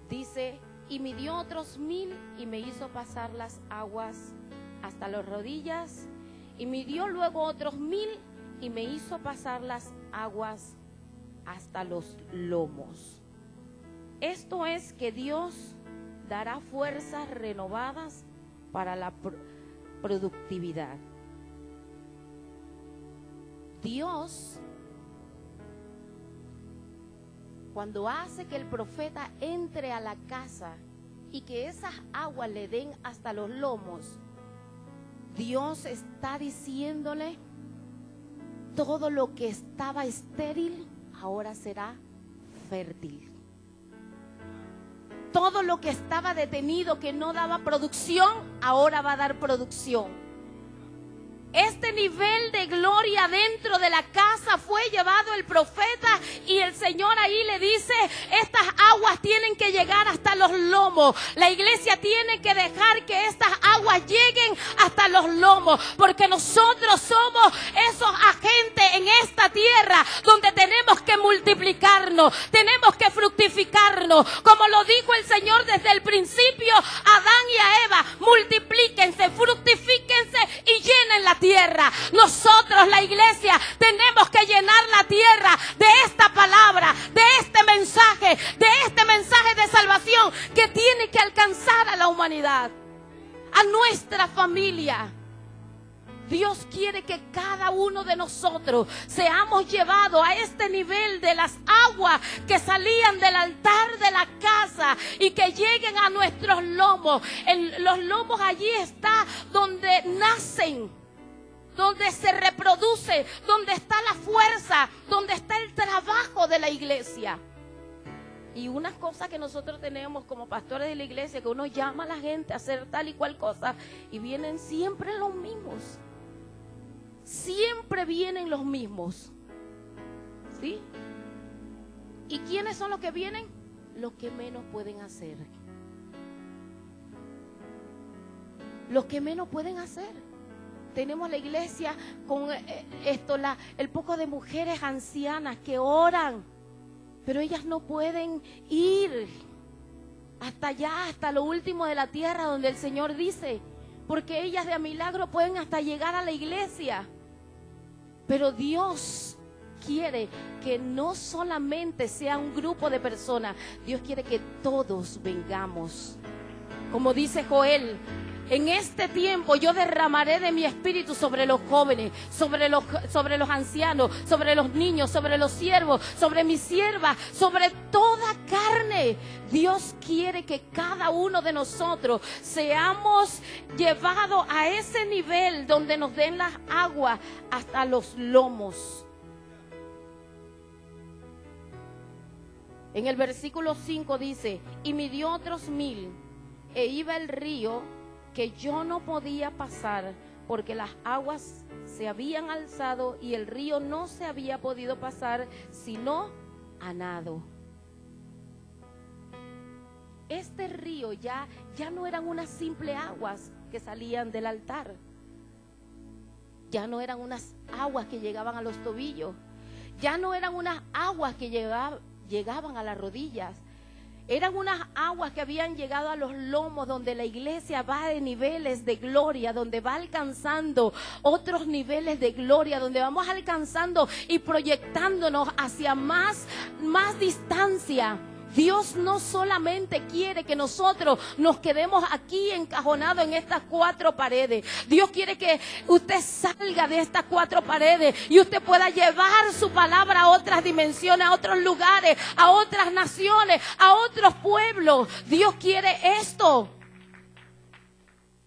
dice, y midió otros 1000 y me hizo pasar las aguas hasta las rodillas, y midió luego otros 1000 y me hizo pasar las aguas hasta los lomos. Esto es que Dios dará fuerzas renovadas para la productividad. Dios, cuando hace que el profeta entre a la casa y que esas aguas le den hasta los lomos, Dios está diciéndole, todo lo que estaba estéril ahora será fértil. Todo lo que estaba detenido, que no daba producción, ahora va a dar producción. Este nivel de gloria dentro de la casa fue llevado el profeta y el Señor ahí le dice, estas aguas tienen que llegar hasta los lomos. La iglesia tiene que dejar que estas aguas lleguen hasta los lomos, porque nosotros somos esos agentes en esta tierra donde tenemos que multiplicarnos, tenemos que fructificarnos. Como lo dijo el Señor desde el principio a Adán y a Eva, multiplíquense, fructifíquense y llenen la tierra. Nosotros, la iglesia, tenemos que llenar la tierra de esta palabra, de este mensaje de salvación que tiene que alcanzar a la humanidad, a nuestra familia. Dios quiere que cada uno de nosotros seamos llevados a este nivel de las aguas que salían del altar de la casa y que lleguen a nuestros lomos. Los lomos allí está donde nacen, donde se reproduce, donde está la fuerza, donde está el trabajo de la iglesia. Y una cosa que nosotros tenemos como pastores de la iglesia, que uno llama a la gente a hacer tal y cual cosa y vienen siempre los mismos. Siempre vienen los mismos. ¿Sí? ¿Y quiénes son los que vienen? Los que menos pueden hacer. Los que menos pueden hacer. Tenemos la iglesia con el poco de mujeres ancianas que oran, pero ellas no pueden ir hasta allá, hasta lo último de la tierra donde el Señor dice, porque ellas de a milagro pueden hasta llegar a la iglesia. Pero Dios quiere que no solamente sea un grupo de personas, Dios quiere que todos vengamos. Como dice Joel, en este tiempo yo derramaré de mi espíritu sobre los jóvenes, sobre los ancianos, sobre los niños, sobre los siervos, sobre mis siervas, sobre toda carne. Dios quiere que cada uno de nosotros seamos llevados a ese nivel donde nos den las aguas hasta los lomos. En el versículo 5 dice, y midió otros 1000, e iba el río que yo no podía pasar, porque las aguas se habían alzado y el río no se había podido pasar, sino a nado. Este río ya no eran unas simples aguas que salían del altar. Ya no eran unas aguas que llegaban a los tobillos. Ya no eran unas aguas que llegaban a las rodillas. Eran unas aguas que habían llegado a los lomos, donde la iglesia va de niveles de gloria, donde va alcanzando otros niveles de gloria, donde vamos alcanzando y proyectándonos hacia más distancia. Dios no solamente quiere que nosotros nos quedemos aquí encajonados en estas 4 paredes. Dios quiere que usted salga de estas 4 paredes y usted pueda llevar su palabra a otras dimensiones, a otros lugares, a otras naciones, a otros pueblos. Dios quiere esto.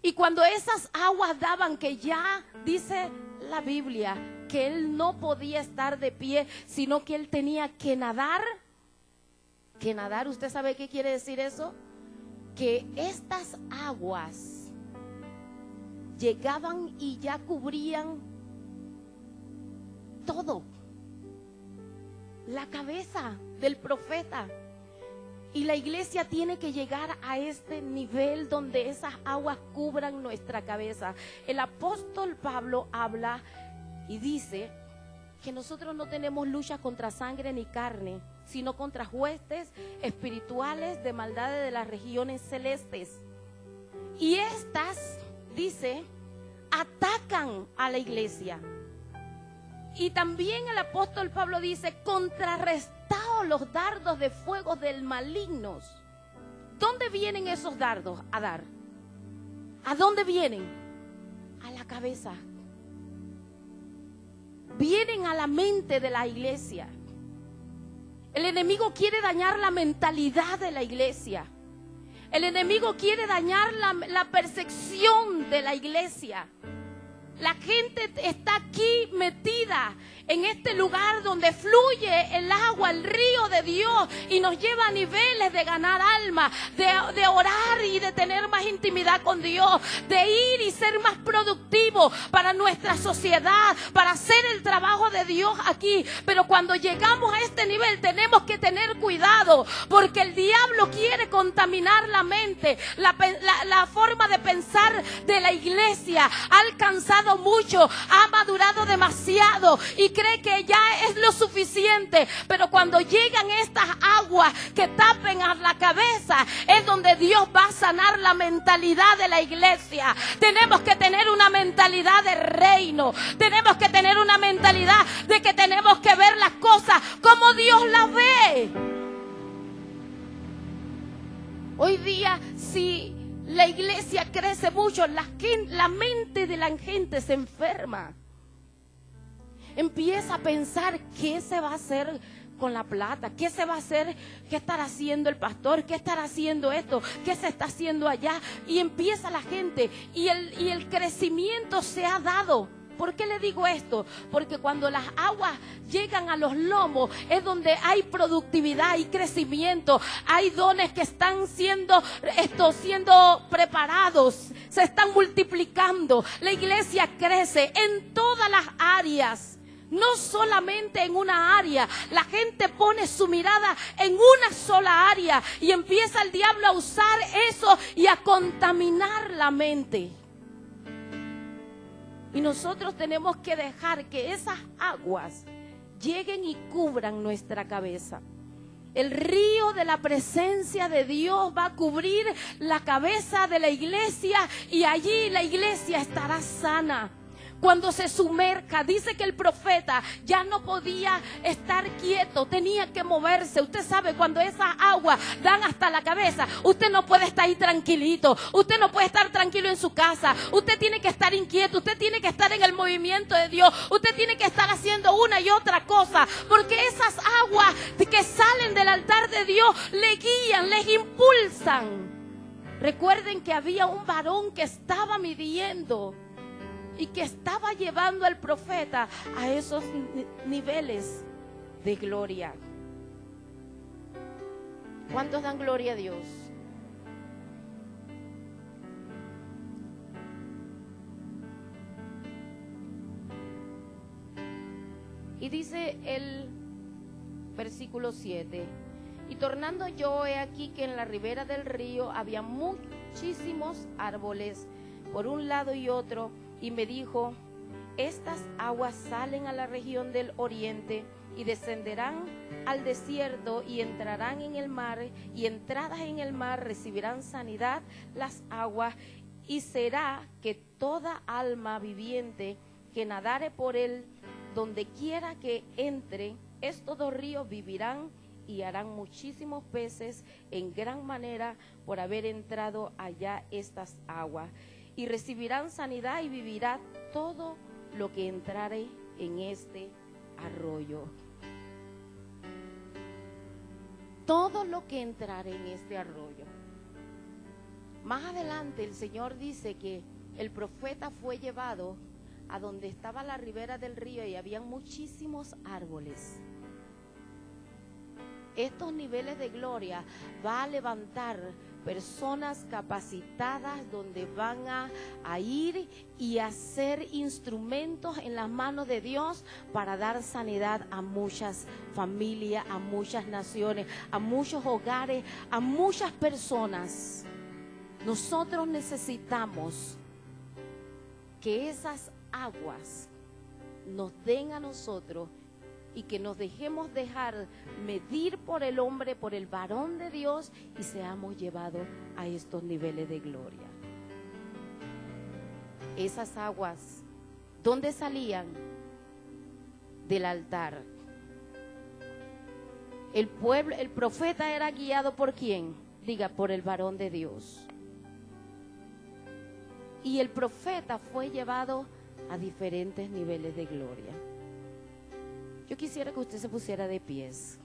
Y cuando esas aguas daban, que ya dice la Biblia que él no podía estar de pie, sino que él tenía que nadar. Que nadar, ¿usted sabe qué quiere decir eso? Que estas aguas llegaban y ya cubrían todo, la cabeza del profeta. Y la iglesia tiene que llegar a este nivel donde esas aguas cubran nuestra cabeza. El apóstol Pablo habla y dice que nosotros no tenemos lucha contra sangre ni carne, sino contra huestes espirituales de maldades de las regiones celestes. Y estas, dice, atacan a la iglesia. Y también el apóstol Pablo dice, contrarrestaos los dardos de fuego del maligno. ¿Dónde vienen esos dardos a dar? ¿A dónde vienen? A la cabeza. Vienen a la mente de la iglesia. El enemigo quiere dañar la mentalidad de la iglesia. El enemigo quiere dañar la percepción de la iglesia. La gente está aquí metida en este lugar donde fluye el agua, el río de Dios, y nos lleva a niveles de ganar alma, de orar y de tener más intimidad con Dios, de ir y ser más productivo para nuestra sociedad, para hacer el trabajo de Dios aquí. Pero cuando llegamos a este nivel tenemos que tener cuidado, porque el diablo quiere contaminar la mente, la forma de pensar de la iglesia. Ha alcanzado mucho, ha madurado demasiado y cree que ya es lo suficiente. Pero cuando llegan estas aguas que tapen a la cabeza, es donde Dios va a sanar la mentalidad de la iglesia. Tenemos que tener una mentalidad de reino. Tenemos que tener una mentalidad de que tenemos que ver las cosas como Dios las ve. Hoy día, si la iglesia crece mucho, la mente de la gente se enferma. Empieza a pensar qué se va a hacer con la plata, qué se va a hacer, qué estará haciendo el pastor, qué estará haciendo esto, qué se está haciendo allá. Y empieza la gente y el crecimiento se ha dado. ¿Por qué le digo esto? Porque cuando las aguas llegan a los lomos es donde hay productividad, hay crecimiento, hay dones que están siendo preparados, se están multiplicando. La iglesia crece en todas las áreas, no solamente en una área. La gente pone su mirada en una sola área y empieza el diablo a usar eso y a contaminar la mente. Y nosotros tenemos que dejar que esas aguas lleguen y cubran nuestra cabeza. El río de la presencia de Dios va a cubrir la cabeza de la iglesia y allí la iglesia estará sana. Cuando se sumerja, dice que el profeta ya no podía estar quieto, tenía que moverse. Usted sabe, cuando esas aguas dan hasta la cabeza, usted no puede estar ahí tranquilito, usted no puede estar tranquilo en su casa, usted tiene que estar inquieto, usted tiene que estar en el movimiento de Dios, usted tiene que estar haciendo una y otra cosa, porque esas aguas que salen del altar de Dios le guían, les impulsan. Recuerden que había un varón que estaba midiendo y que estaba llevando al profeta a esos niveles de gloria. ¿Cuántos dan gloria a Dios? Y dice el versículo 7: y tornando yo, he aquí que en la ribera del río había muchísimos árboles por un lado y otro. Y me dijo: estas aguas salen a la región del oriente y descenderán al desierto y entrarán en el mar, y entradas en el mar recibirán sanidad las aguas, y será que toda alma viviente que nadare por él, donde quiera que entre, estos dos ríos vivirán y harán muchísimos peces en gran manera por haber entrado allá estas aguas. Y recibirán sanidad y vivirá todo lo que entrare en este arroyo. Todo lo que entrare en este arroyo. Más adelante el Señor dice que el profeta fue llevado a donde estaba la ribera del río y habían muchísimos árboles. Estos niveles de gloria va a levantar personas capacitadas donde van a ir y a ser instrumentos en las manos de Dios para dar sanidad a muchas familias, a muchas naciones, a muchos hogares, a muchas personas. Nosotros necesitamos que esas aguas nos den a nosotros y que nos dejemos dejar medir por el hombre, por el varón de Dios, y seamos llevados a estos niveles de gloria. Esas aguas, ¿dónde salían? Del altar. El pueblo, el profeta era guiado ¿por quién? Diga, por el varón de Dios. Y el profeta fue llevado a diferentes niveles de gloria. Yo quisiera que usted se pusiera de pies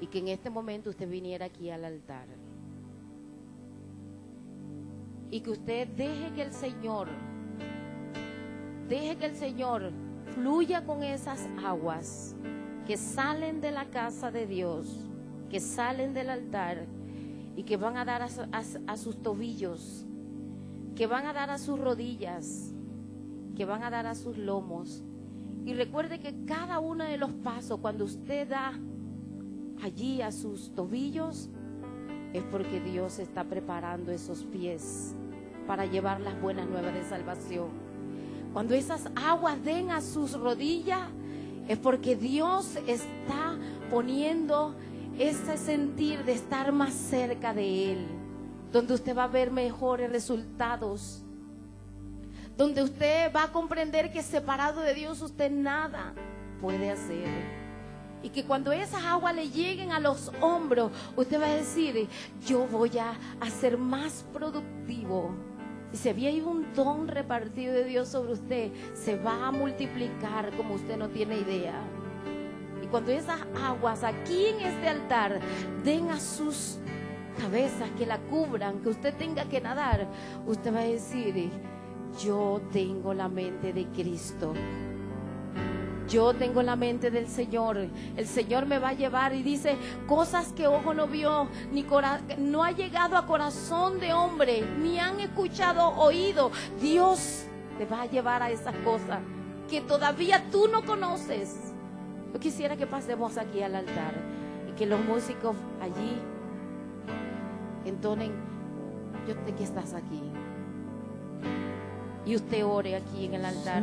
y que en este momento usted viniera aquí al altar y que usted deje que el Señor fluya con esas aguas que salen de la casa de Dios, que salen del altar y que van a dar a sus tobillos, que van a dar a sus rodillas, que van a dar a sus lomos. Y recuerde que cada uno de los pasos, cuando usted da allí a sus tobillos, es porque Dios está preparando esos pies para llevar las buenas nuevas de salvación. Cuando esas aguas den a sus rodillas, es porque Dios está poniendo ese sentir de estar más cerca de Él, donde usted va a ver mejores resultados, donde usted va a comprender que separado de Dios usted nada puede hacer. Y que cuando esas aguas le lleguen a los hombros, usted va a decir: yo voy a ser más productivo. Y si había un don repartido de Dios sobre usted, se va a multiplicar como usted no tiene idea. Y cuando esas aguas aquí en este altar den a sus cabezas, que la cubran, que usted tenga que nadar, usted va a decir: yo tengo la mente de Cristo. Yo tengo la mente del Señor. El Señor me va a llevar, y dice, cosas que ojo no vio, ni no ha llegado a corazón de hombre, ni han escuchado oído. Dios te va a llevar a esas cosas que todavía tú no conoces. Yo quisiera que pasemos aquí al altar y que los músicos allí entonen: yo sé que estás aquí. Y usted ore aquí en el altar.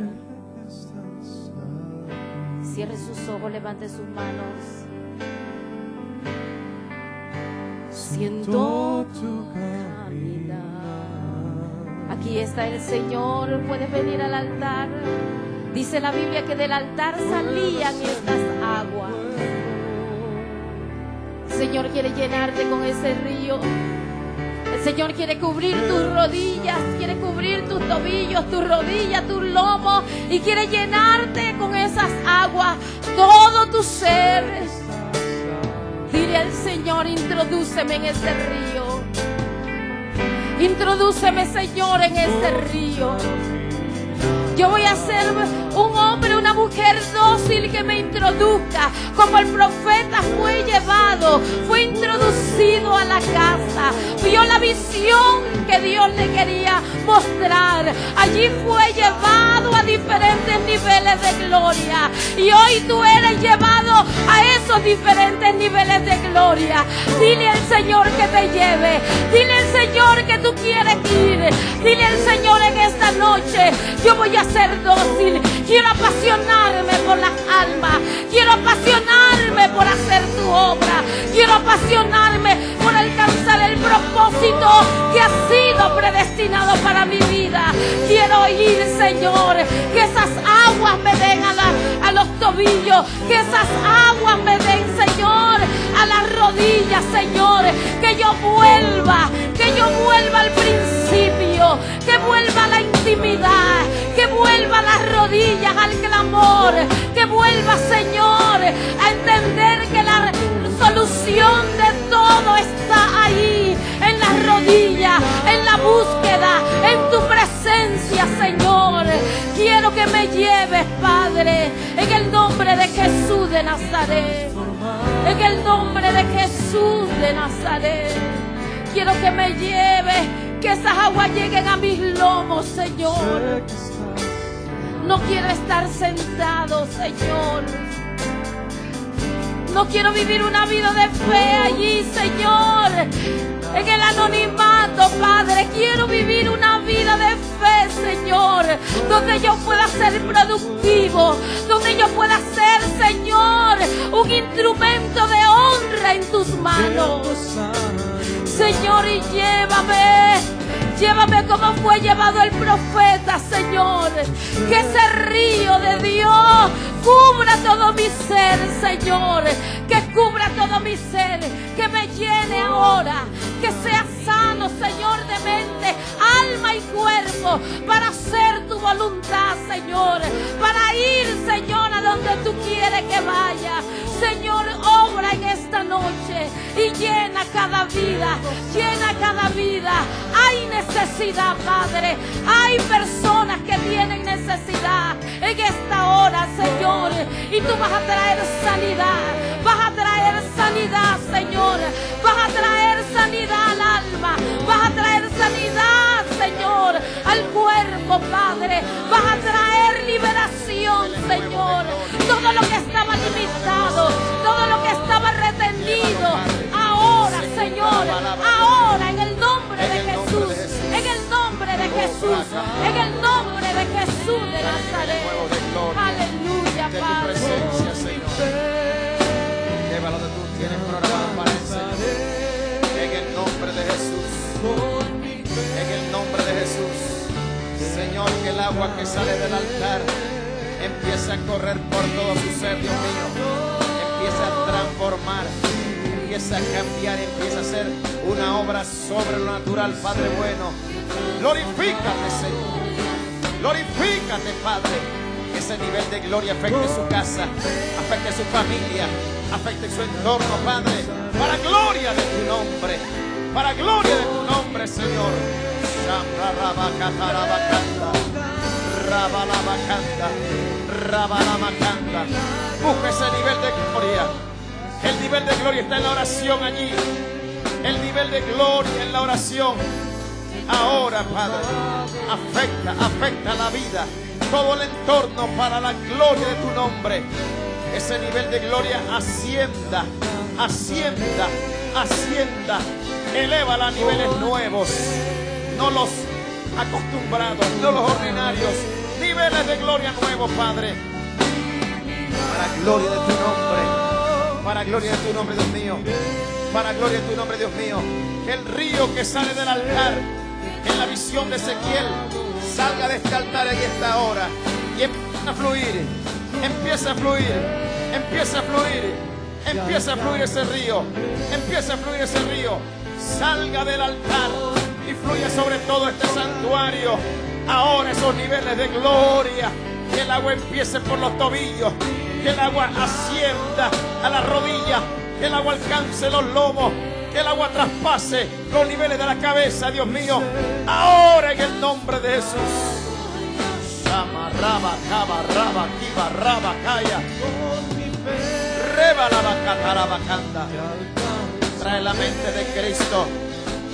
Cierre sus ojos, levante sus manos. Siento tu caminar. Aquí está el Señor. Puedes venir al altar. Dice la Biblia que del altar salían estas aguas. El Señor quiere llenarte con ese río. El Señor quiere cubrir tus rodillas, quiere cubrir tus tobillos, tus rodillas, tus lomos, y quiere llenarte con esas aguas, todo tu ser. Dile al Señor: introdúceme en ese río. Introdúceme, Señor, en ese río. Yo voy a ser un hombre, una mujer dócil que me introduzca, como el profeta fue llevado, fue introducido a la casa, vio la visión que Dios le quería mostrar. Allí fue llevado a diferentes niveles de gloria, y hoy tú eres llevado a esos diferentes niveles de gloria. Dile al Señor que te lleve, dile al Señor que tú quieres ir, dile al Señor en esta noche: yo voy a ser dócil, quiero apasionarme por las almas, quiero apasionarme por hacer tu obra, quiero apasionarme por alcanzar el propósito que ha sido predestinado para mi vida. Quiero ir, Señor, que esas aguas me den a los tobillos, que esas aguas me den, Señor, a las rodillas, Señor, que yo vuelva al principio, que vuelva a la intimidad, que vuelva a las rodillas al clamor, que vuelva, Señor, a entender que la solución de todo está ahí, en las rodillas, en la búsqueda, en tu presencia, Señor. Quiero que me lleves, Padre, en el nombre de Jesús de Nazaret, en el nombre de Jesús de Nazaret. Quiero que me lleves, que esas aguas lleguen a mis lomos, Señor. No quiero estar sentado, Señor. No quiero vivir una vida de fe allí, Señor, en el anonimato, Padre. Quiero vivir una vida de fe, Señor, donde yo pueda ser productivo, donde yo pueda ser, Señor, un instrumento de honra en tus manos. Señor, y llévame como fue llevado el profeta, Señor. Que ese río de Dios cubra todo mi ser, Señor. Que cubra todo mi ser, que me llene ahora, que sea sano, Señor, de mente, alma y cuerpo, para hacer tu voluntad, Señor, para ir, Señor, a donde tú quieres que vaya. Señor, obra en esta noche y llena cada vida, llena cada vida. Hay necesidad, Padre, hay personas que tienen necesidad en esta hora, y tú vas a traer sanidad. Vas a traer sanidad, Señor. Vas a traer sanidad al alma. Vas a traer sanidad, Señor, al cuerpo, Padre. Vas a traer liberación, Señor. Todo lo que estaba limitado, todo lo que estaba retenido, ahora, Señor, ahora, en el nombre de Jesús, en el nombre de Jesús, en el nombre de Jesús de Nazaret. Aleluya, Padre. Llévalo de tú tienes programado para el Señor. En el nombre de Jesús. En el nombre de Jesús. Señor, que el agua que sale del altar empiece a correr por todo su ser, Dios mío. Empieza a transformar, empieza a cambiar, empieza a hacer una obra sobrenatural, Padre bueno. Glorifícate, Señor. Glorifícate, Padre. Que ese nivel de gloria afecte su casa, afecte su familia, afecte su entorno, Padre. Para gloria de tu nombre. Para gloria de tu nombre, Señor. Busca ese nivel de gloria. El nivel de gloria está en la oración allí. El nivel de gloria en la oración. Ahora, Padre, afecta la vida, todo el entorno para la gloria de tu nombre. Ese nivel de gloria ascienda. Elévala a niveles nuevos, no los acostumbrados, no los ordinarios. Niveles de gloria nuevos, Padre. Para gloria de tu nombre. Para gloria de tu nombre, Dios mío. Para gloria de tu nombre, Dios mío. Que el río que sale del altar, en la visión de Ezequiel, salga de este altar en esta hora y empieza a fluir. Empieza a fluir. Empieza a fluir. Empieza a fluir ese río. Empieza a fluir ese río. Salga del altar y fluya sobre todo este santuario. Ahora esos niveles de gloria. Que el agua empiece por los tobillos. Que el agua ascienda a las rodillas. Que el agua alcance los lomos. Que el agua traspase los niveles de la cabeza, Dios mío. Ahora en el nombre de Jesús. Shama, raba, kaba, raba, kiba, raba, kaya. Reba, lava, kataraba, kanda. Trae la mente de Cristo.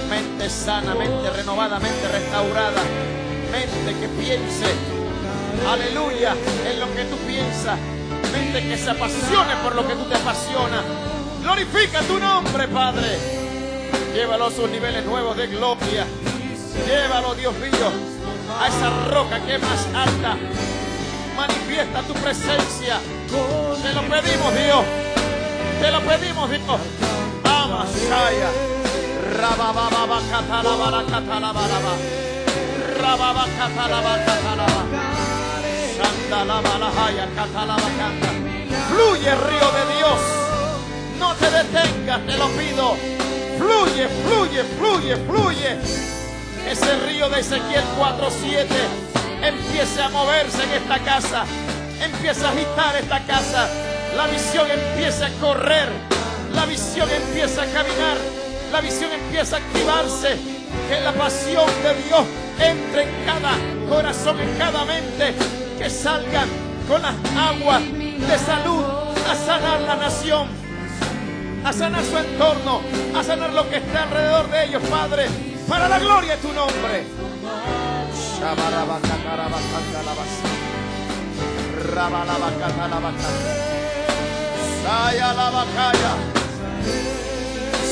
Mente sana, mente renovada, mente restaurada. Mente que piense, aleluya, en lo que tú piensas. Mente que se apasione por lo que tú te apasionas. Glorifica tu nombre, Padre. Llévalo a sus niveles nuevos de gloria. Llévalo, Dios mío, a esa roca que es más alta. Manifiesta tu presencia. Te lo pedimos, Dios. Te lo pedimos, Dios. Amashaya. Rabababa katalabara katalabaraba. Rababa katalaba katalaba. Shandalabalahaya katalabakanda. Fluye, río de Dios. No te detengas, te lo pido. Fluye, fluye, fluye, fluye. Ese río de Ezequiel 4:7 empiece a moverse en esta casa. Empieza a agitar esta casa. La visión empieza a correr. La visión empieza a caminar. La visión empieza a activarse. Que la pasión de Dios entre en cada corazón, en cada mente. Que salgan con las aguas de salud a sanar la nación, a sanar su entorno, a sanar lo que está alrededor de ellos, Padre, para la gloria de tu nombre.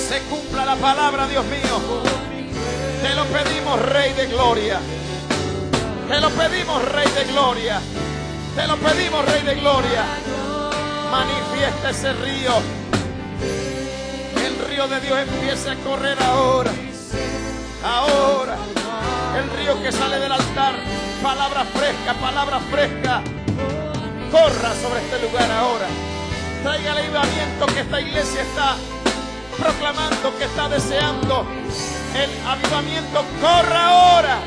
Se cumpla la palabra, Dios mío. Te lo pedimos, Rey de Gloria. Te lo pedimos, Rey de Gloria. Te lo pedimos, Rey de Gloria. Manifiesta ese río. El río de Dios empieza a correr ahora. Ahora. El río que sale del altar. Palabra fresca, palabra fresca. Corra sobre este lugar ahora. Traiga el avivamiento que esta iglesia está proclamando, que está deseando. El avivamiento corra ahora.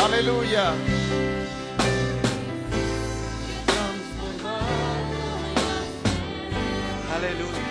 Aleluya. Aleluya.